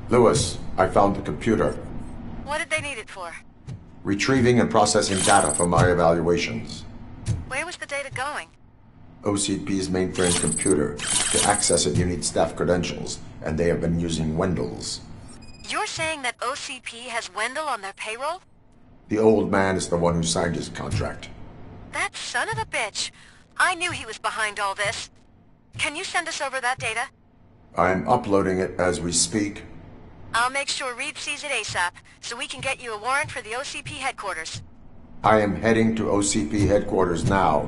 Speaker 8: Lewis, I found the computer.
Speaker 10: What did they need it for?
Speaker 8: Retrieving and processing data from my evaluations.
Speaker 10: Where was the data going?
Speaker 8: OCP's mainframe computer. To access it, you need staff credentials, and they have been using Wendell's.
Speaker 10: You're saying that OCP has Wendell on their payroll?
Speaker 8: The old man is the one who signed his contract.
Speaker 10: That son of a bitch. I knew he was behind all this. Can you send us over that data?
Speaker 8: I'm uploading it as we speak.
Speaker 10: I'll make sure Reed sees it ASAP, so we can get you a warrant for the OCP headquarters.
Speaker 8: I am heading to OCP headquarters now.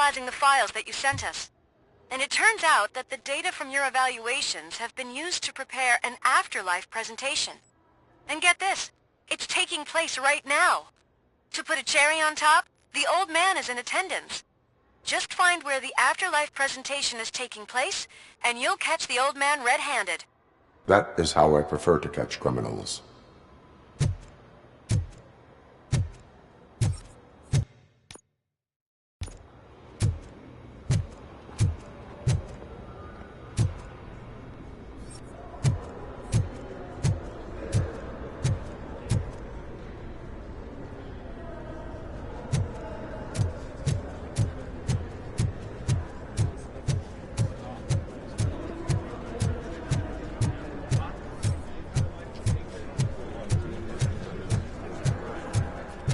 Speaker 10: analyzing the files that you sent us. And it turns out that the data from your evaluations have been used to prepare an afterlife presentation. And get this, it's taking place right now. To put a cherry on top, the old man is in attendance. Just find where the afterlife presentation is taking place, and you'll catch the old man red-handed.
Speaker 8: That is how I prefer to catch criminals.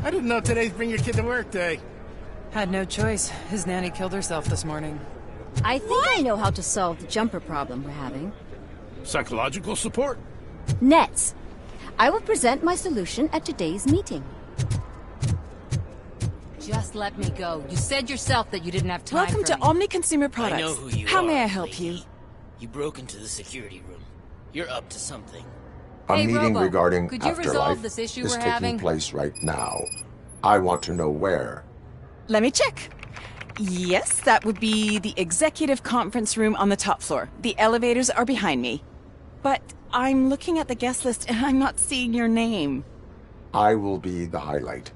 Speaker 7: I didn't know today's Bring Your Kid to Work Day.
Speaker 21: Had no choice. His nanny killed herself this morning.
Speaker 11: I think I know how to solve the jumper problem we're having.
Speaker 7: Psychological support?
Speaker 11: Nets. I will present my solution at today's meeting.
Speaker 19: Just let me go. You said yourself that you didn't have time
Speaker 21: Welcome
Speaker 19: for
Speaker 21: to
Speaker 19: me.
Speaker 21: Omni Consumer Products.
Speaker 5: I know who you
Speaker 21: How
Speaker 5: are,
Speaker 21: may I help
Speaker 5: lady.
Speaker 21: you?
Speaker 5: You broke into the security room. You're up to something.
Speaker 8: A
Speaker 19: Hey,
Speaker 8: meeting
Speaker 19: Robo,
Speaker 8: regarding
Speaker 19: could you resolve
Speaker 8: afterlife
Speaker 19: this issue
Speaker 8: is
Speaker 19: we're
Speaker 8: taking
Speaker 19: having?
Speaker 8: place right now. I want to know where.
Speaker 21: Let me check. Yes, that would be the executive conference room on the top floor. The elevators are behind me. But I'm looking at the guest list and I'm not seeing your name.
Speaker 8: I will be the highlight.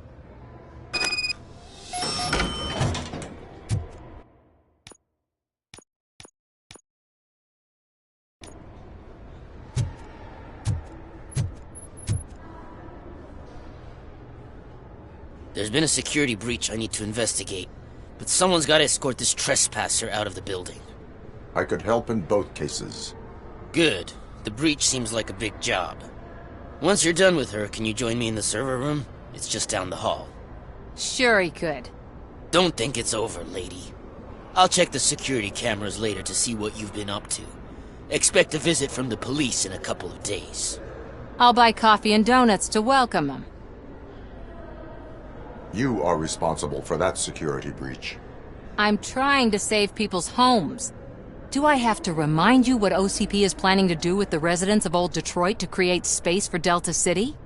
Speaker 5: There's been a security breach I need to investigate, but someone's got to escort this trespasser out of the building.
Speaker 8: I could help in both cases.
Speaker 5: Good. The breach seems like a big job. Once you're done with her, can you join me in the server room? It's just down the hall.
Speaker 19: Sure he could.
Speaker 5: Don't think it's over, lady. I'll check the security cameras later to see what you've been up to. Expect a visit from the police in a couple of days.
Speaker 19: I'll buy coffee and donuts to welcome him.
Speaker 8: You are responsible for that security breach.
Speaker 19: I'm trying to save people's homes. Do I have to remind you what OCP is planning to do with the residents of Old Detroit to create space for Delta City?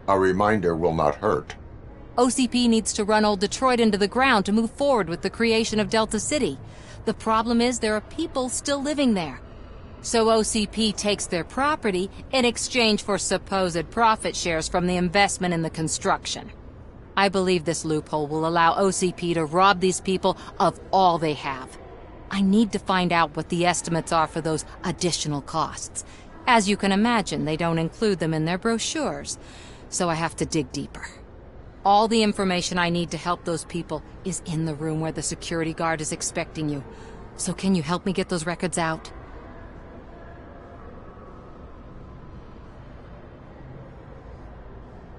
Speaker 8: A reminder will not hurt.
Speaker 19: OCP needs to run Old Detroit into the ground to move forward with the creation of Delta City. The problem is there are people still living there. So OCP takes their property in exchange for supposed profit shares from the investment in the construction. I believe this loophole will allow OCP to rob these people of all they have. I need to find out what the estimates are for those additional costs. As you can imagine, they don't include them in their brochures, so I have to dig deeper. All the information I need to help those people is in the room where the security guard is expecting you. So can you help me get those records out?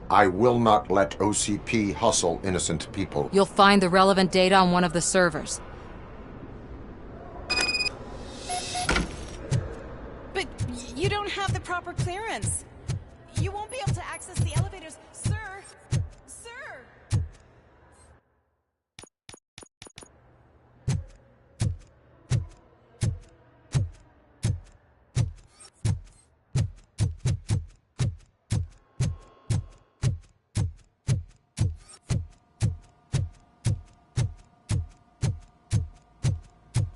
Speaker 8: I will not let OCP hustle innocent people.
Speaker 19: You'll find the relevant data on one of the servers.
Speaker 21: But you don't have the proper clearance. You won't be able to access the elevators, sir. Sir!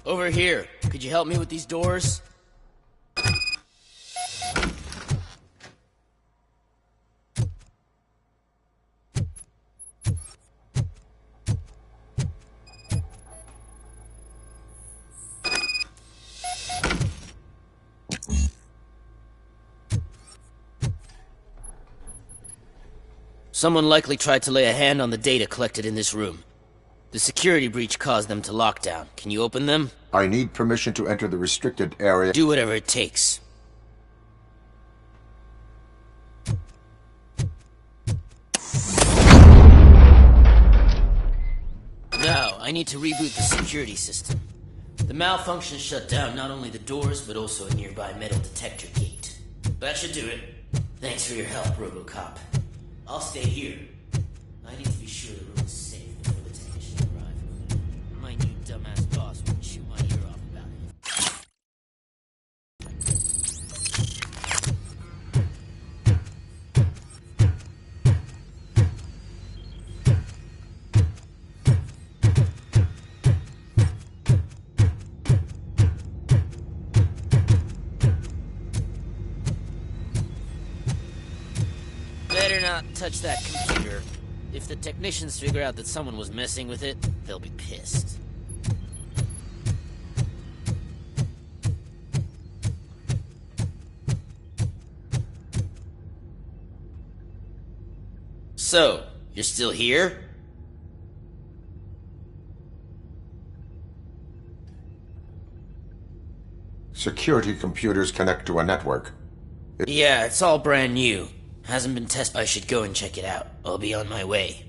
Speaker 5: Over here. Could you help me with these doors? Someone likely tried to lay a hand on the data collected in this room. The security breach caused them to lock down. Can you open them?
Speaker 8: I need permission to enter the restricted area.
Speaker 5: Do whatever it takes. Now, I need to reboot the security system. The malfunction shut down not only the doors, but also a nearby metal detector gate. That should do it. Thanks for your help, Robocop. I'll stay here. I need to be sure the room is safe before the technicians arrive. My new dumbass boss wouldn't shoot my ear off about it. Better not touch that computer. If the technicians figure out that someone was messing with it, they'll be pissed. So, you're still here?
Speaker 8: Security computers connect to a network.
Speaker 5: Yeah, it's all brand new. Hasn't been tested. I should go and check it out. I'll be on my way.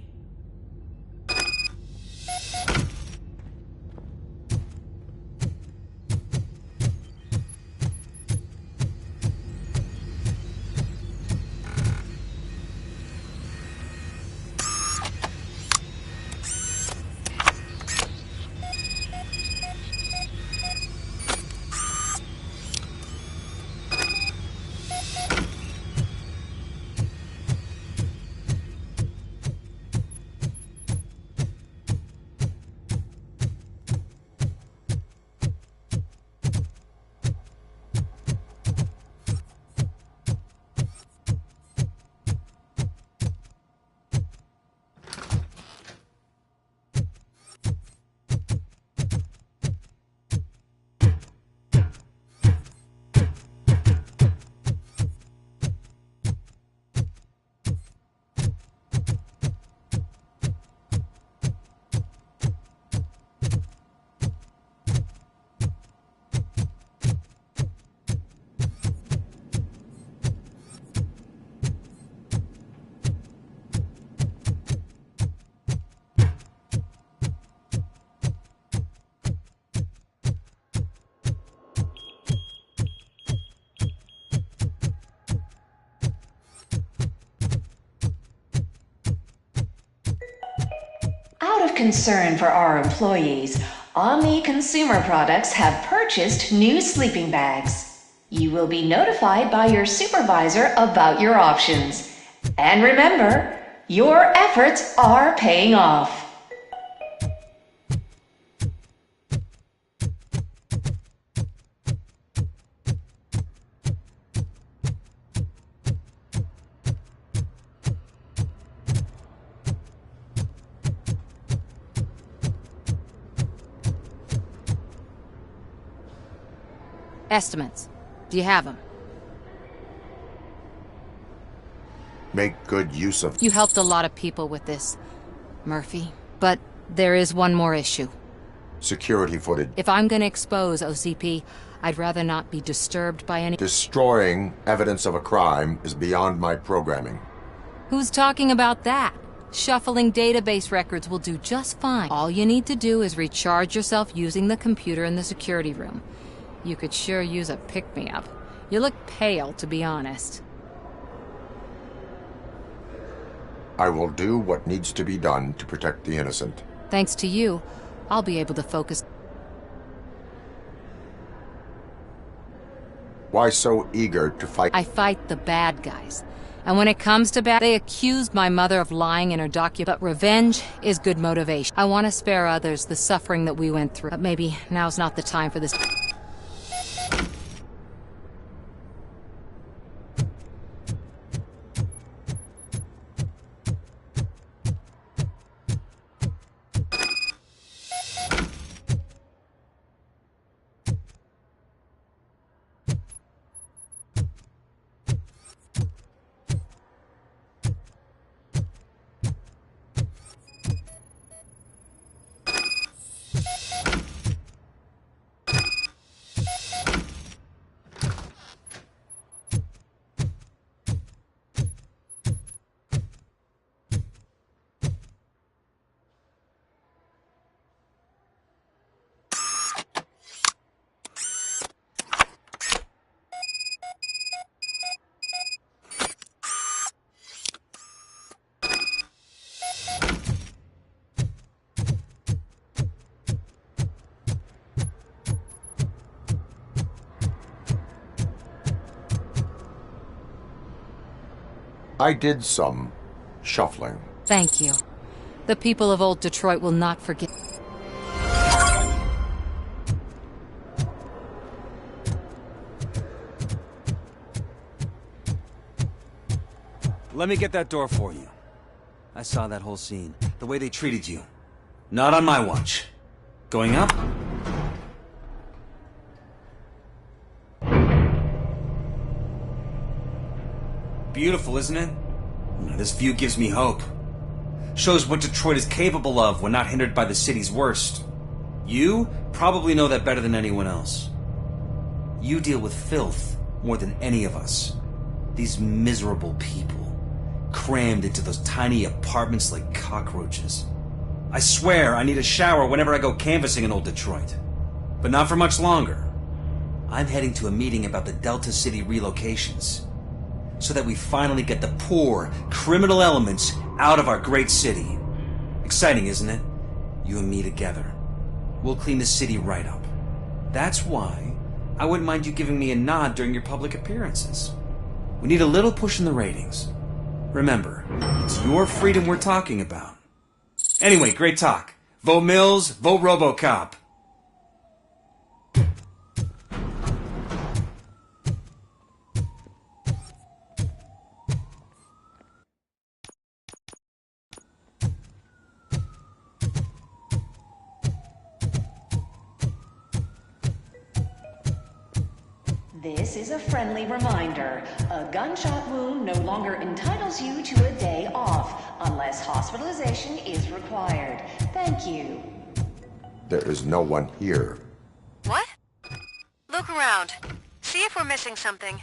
Speaker 17: Out of concern for our employees, Omni Consumer Products have purchased new sleeping bags. You will be notified by your supervisor about your options. And remember, your efforts are paying off.
Speaker 19: Estimates. Do you have them?
Speaker 8: Make good use of...
Speaker 19: You helped a lot of people with this, Murphy. But there is one more issue.
Speaker 8: Security footage.
Speaker 19: If I'm gonna expose OCP, I'd rather not be disturbed by any...
Speaker 8: Destroying evidence of a crime is beyond my programming.
Speaker 19: Who's talking about that? Shuffling database records will do just fine. All you need to do is recharge yourself using the computer in the security room. You could sure use a pick-me-up. You look pale, to be honest.
Speaker 8: I will do what needs to be done to protect the innocent.
Speaker 19: Thanks to you, I'll be able to focus.
Speaker 8: Why so eager to fight?
Speaker 19: I fight the bad guys. And when it comes to bad, they accused my mother of lying in her document. But revenge is good motivation. I want to spare others the suffering that we went through. But maybe now's not the time for this.
Speaker 8: I did some shuffling.
Speaker 19: Thank you. The people of Old Detroit will not forget.
Speaker 4: Let me get that door for you. I saw that whole scene. The way they treated you. Not on my watch. Going up? Beautiful, isn't it? This view gives me hope. Shows what Detroit is capable of when not hindered by the city's worst. You probably know that better than anyone else. You deal with filth more than any of us. These miserable people, crammed into those tiny apartments like cockroaches. I swear I need a shower whenever I go canvassing in Old Detroit. But not for much longer. I'm heading to a meeting about the Delta City relocations, so that we finally get the poor, criminal elements out of our great city. Exciting, isn't it? You and me together. We'll clean the city right up. That's why I wouldn't mind you giving me a nod during your public appearances. We need a little push in the ratings. Remember, it's your freedom we're talking about. Anyway, great talk. Vote Mills, vote Robocop.
Speaker 17: This is a friendly reminder. A gunshot wound no longer entitles you to a day off, unless hospitalization is required. Thank you.
Speaker 8: There is no one here.
Speaker 10: What? Look around. See if we're missing something.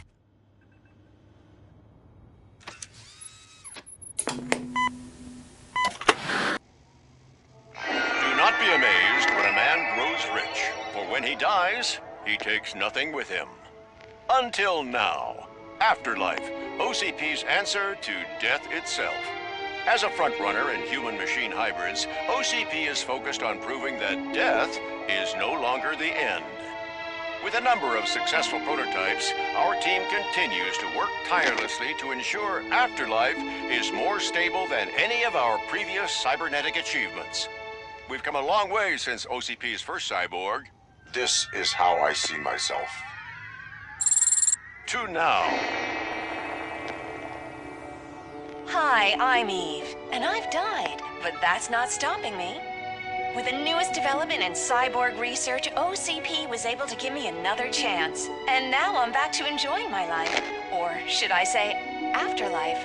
Speaker 20: Do not be amazed when a man grows rich, for when he dies, he takes nothing with him. Until now. Afterlife, OCP's answer to death itself. As a frontrunner in human-machine hybrids, OCP is focused on proving that death is no longer the end. With a number of successful prototypes, our team continues to work tirelessly to ensure Afterlife is more stable than any of our previous cybernetic achievements. We've come a long way since OCP's first cyborg.
Speaker 8: This is how I see myself.
Speaker 20: To now.
Speaker 10: Hi, I'm Eve, and I've died, but that's not stopping me. With the newest development in cyborg research, OCP was able to give me another chance. And now I'm back to enjoying my life. Or should I say, afterlife.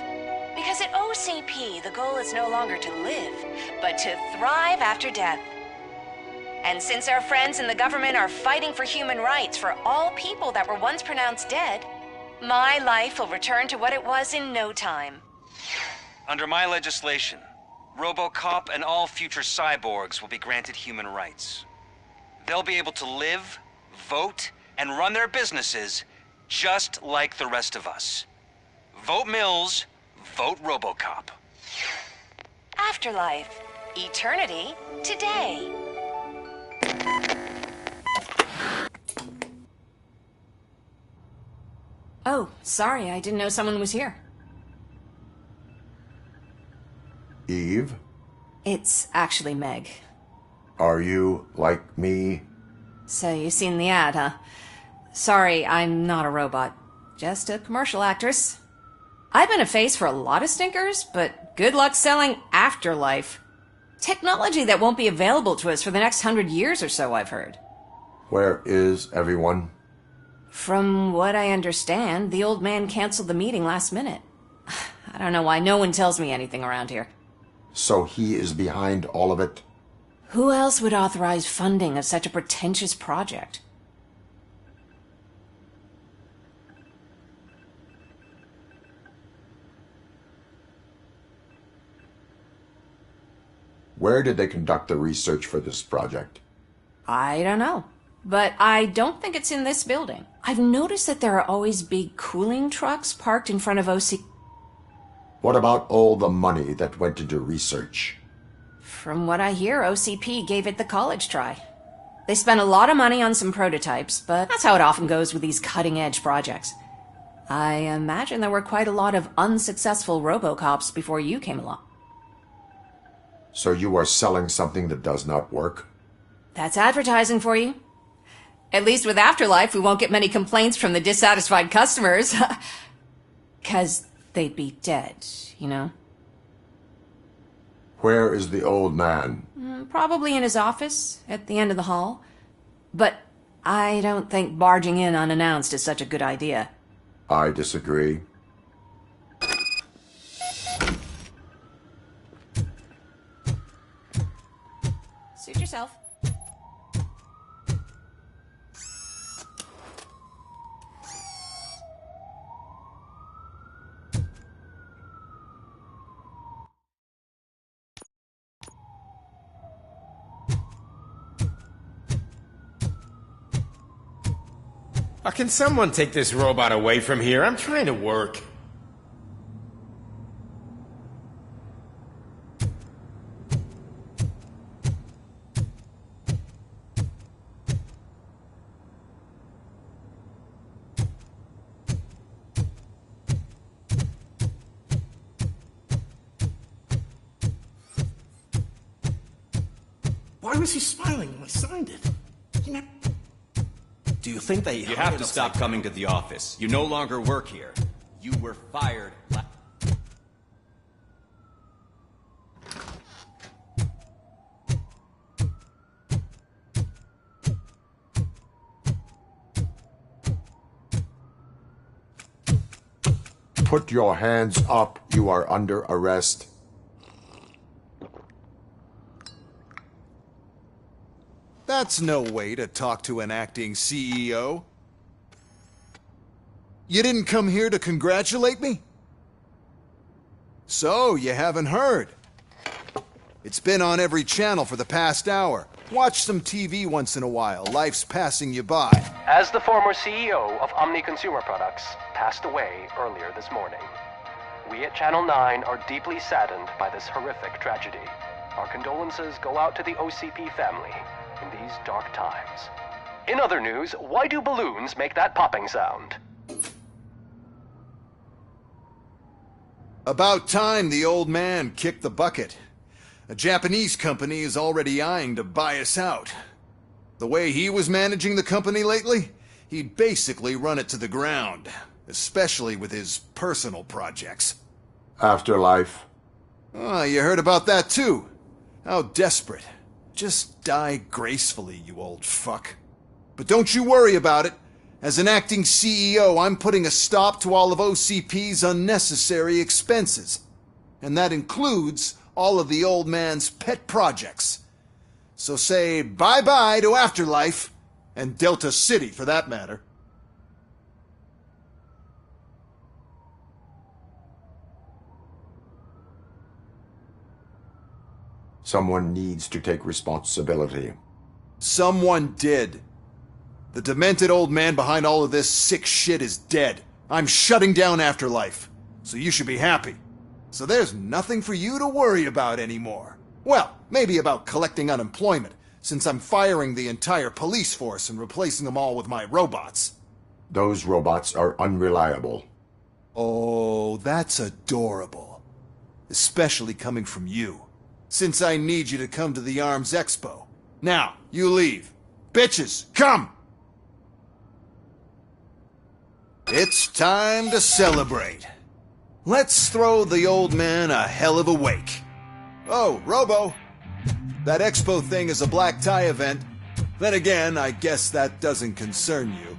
Speaker 10: Because at OCP, the goal is no longer to live, but to thrive after death. And since our friends in the government are fighting for human rights for all people that were once pronounced dead, my life will return to what it was in no time.
Speaker 4: Under my legislation, Robocop and all future cyborgs will be granted human rights. They'll be able to live, vote, and run their businesses just like the rest of us. Vote Mills, vote Robocop.
Speaker 10: Afterlife. Eternity. Today. Oh, sorry, I didn't know someone was here.
Speaker 8: Eve?
Speaker 10: It's actually Meg.
Speaker 8: Are you like me?
Speaker 10: So you've seen the ad, huh? Sorry, I'm not a robot. Just a commercial actress. I've been a face for a lot of stinkers, but good luck selling Afterlife. Technology that won't be available to us for the next 100 years or so, I've heard.
Speaker 8: Where is everyone?
Speaker 10: From what I understand, the old man canceled the meeting last minute. I don't know why no one tells me anything around here.
Speaker 8: So he is behind all of it?
Speaker 10: Who else would authorize funding of such a pretentious project?
Speaker 8: Where did they conduct the research for this project?
Speaker 10: I don't know. But I don't think it's in this building. I've noticed that there are always big cooling trucks parked in front of OC.
Speaker 8: What about all the money that went into research?
Speaker 10: From what I hear, OCP gave it the college try. They spent a lot of money on some prototypes, but that's how it often goes with these cutting-edge projects.
Speaker 2: I imagine there were quite a lot of unsuccessful Robocops before you came along.
Speaker 8: So you are selling something that does not work?
Speaker 2: That's advertising for you. At least with Afterlife, we won't get many complaints from the dissatisfied customers. 'Cause they'd be dead, you know?
Speaker 8: Where is the old man?
Speaker 2: Probably in his office, at the end of the hall. But I don't think barging in unannounced is such a good idea.
Speaker 8: I disagree.
Speaker 2: Suit yourself.
Speaker 12: Can someone take this robot away from here? I'm trying to work.
Speaker 7: Why was he smiling when I signed it? You know...
Speaker 4: Do you think they...
Speaker 13: You have to stop coming to the office. You no longer work here. You were fired.
Speaker 8: Put your hands up. You are under arrest.
Speaker 23: That's no way to talk to an acting CEO. You didn't come here to congratulate me? So, you haven't heard. It's been on every channel for the past hour. Watch some TV once in a while. Life's passing you by.
Speaker 24: As the former CEO of Omni Consumer Products passed away earlier this morning, we at Channel 9 are deeply saddened by this horrific tragedy. Our condolences go out to the OCP family in these dark times. In other news, why do balloons make that popping sound?
Speaker 23: About time the old man kicked the bucket. A Japanese company is already eyeing to buy us out. The way he was managing the company lately, he'd basically run it to the ground, especially with his personal projects.
Speaker 8: Afterlife.
Speaker 23: Oh, you heard about that too. How desperate. Just die gracefully, you old fuck. But don't you worry about it. As an acting CEO, I'm putting a stop to all of OCP's unnecessary expenses. And that includes all of the old man's pet projects. So say bye-bye to Afterlife, and Delta City for that matter.
Speaker 8: Someone needs to take responsibility.
Speaker 23: Someone did. The demented old man behind all of this sick shit is dead. I'm shutting down Afterlife. So you should be happy. So there's nothing for you to worry about anymore. Well, maybe about collecting unemployment, since I'm firing the entire police force and replacing them all with my robots.
Speaker 8: Those robots are unreliable.
Speaker 23: Oh, that's adorable. Especially coming from you. Since I need you to come to the Arms Expo. Now, you leave. Bitches, come! It's time to celebrate. Let's throw the old man a hell of a wake. Oh, Robo. That expo thing is a black tie event. Then again, I guess that doesn't concern you.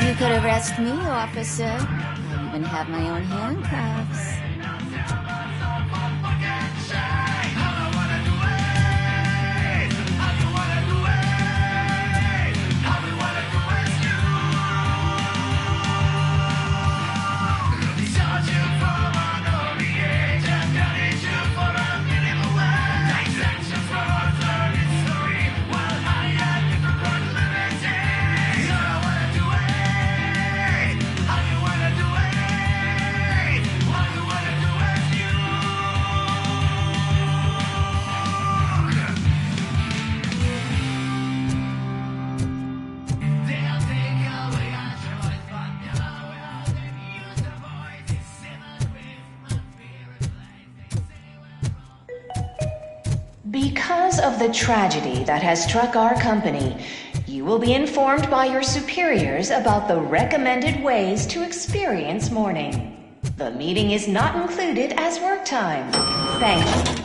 Speaker 11: You could arrest me, officer. I even have my own handcuffs.
Speaker 17: of the tragedy that has struck our company, you will be informed by your superiors about the recommended ways to experience mourning. The meeting is not included as work time. Thank you.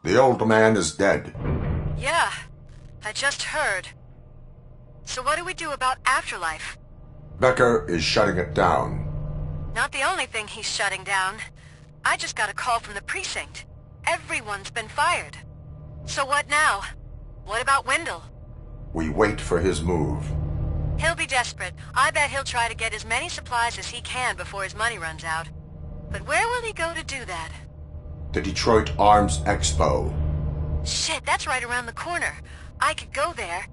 Speaker 8: The old man is dead.
Speaker 10: Yeah, I just heard. So what do we do about Afterlife?
Speaker 8: Becker is shutting it down.
Speaker 10: Not the only thing he's shutting down. I just got a call from the precinct. Everyone's been fired. So what now? What about Wendell?
Speaker 8: We wait for his move.
Speaker 10: He'll be desperate. I bet he'll try to get as many supplies as he can before his money runs out. But where will he go to do that?
Speaker 8: The Detroit Arms Expo.
Speaker 10: Shit, that's right around the corner. I could go there.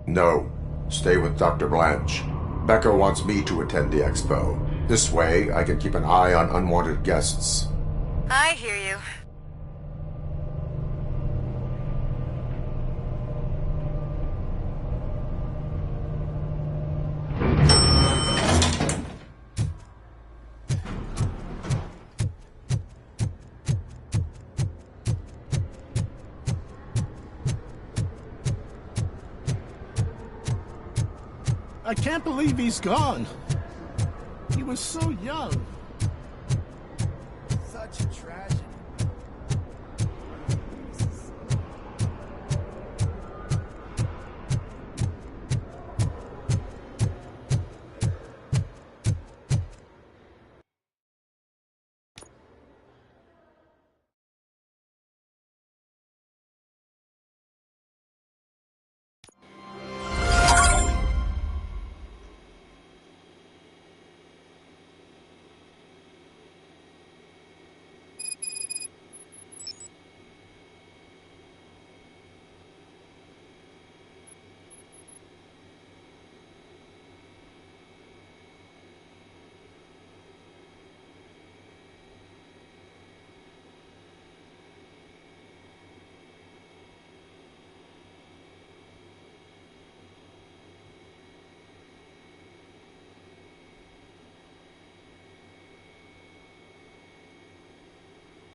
Speaker 8: No. Stay with Dr. Blanche. Becker wants me to attend the expo. This way, I can keep an eye on unwanted guests.
Speaker 10: I hear you.
Speaker 7: I can't believe he's gone. He was so young.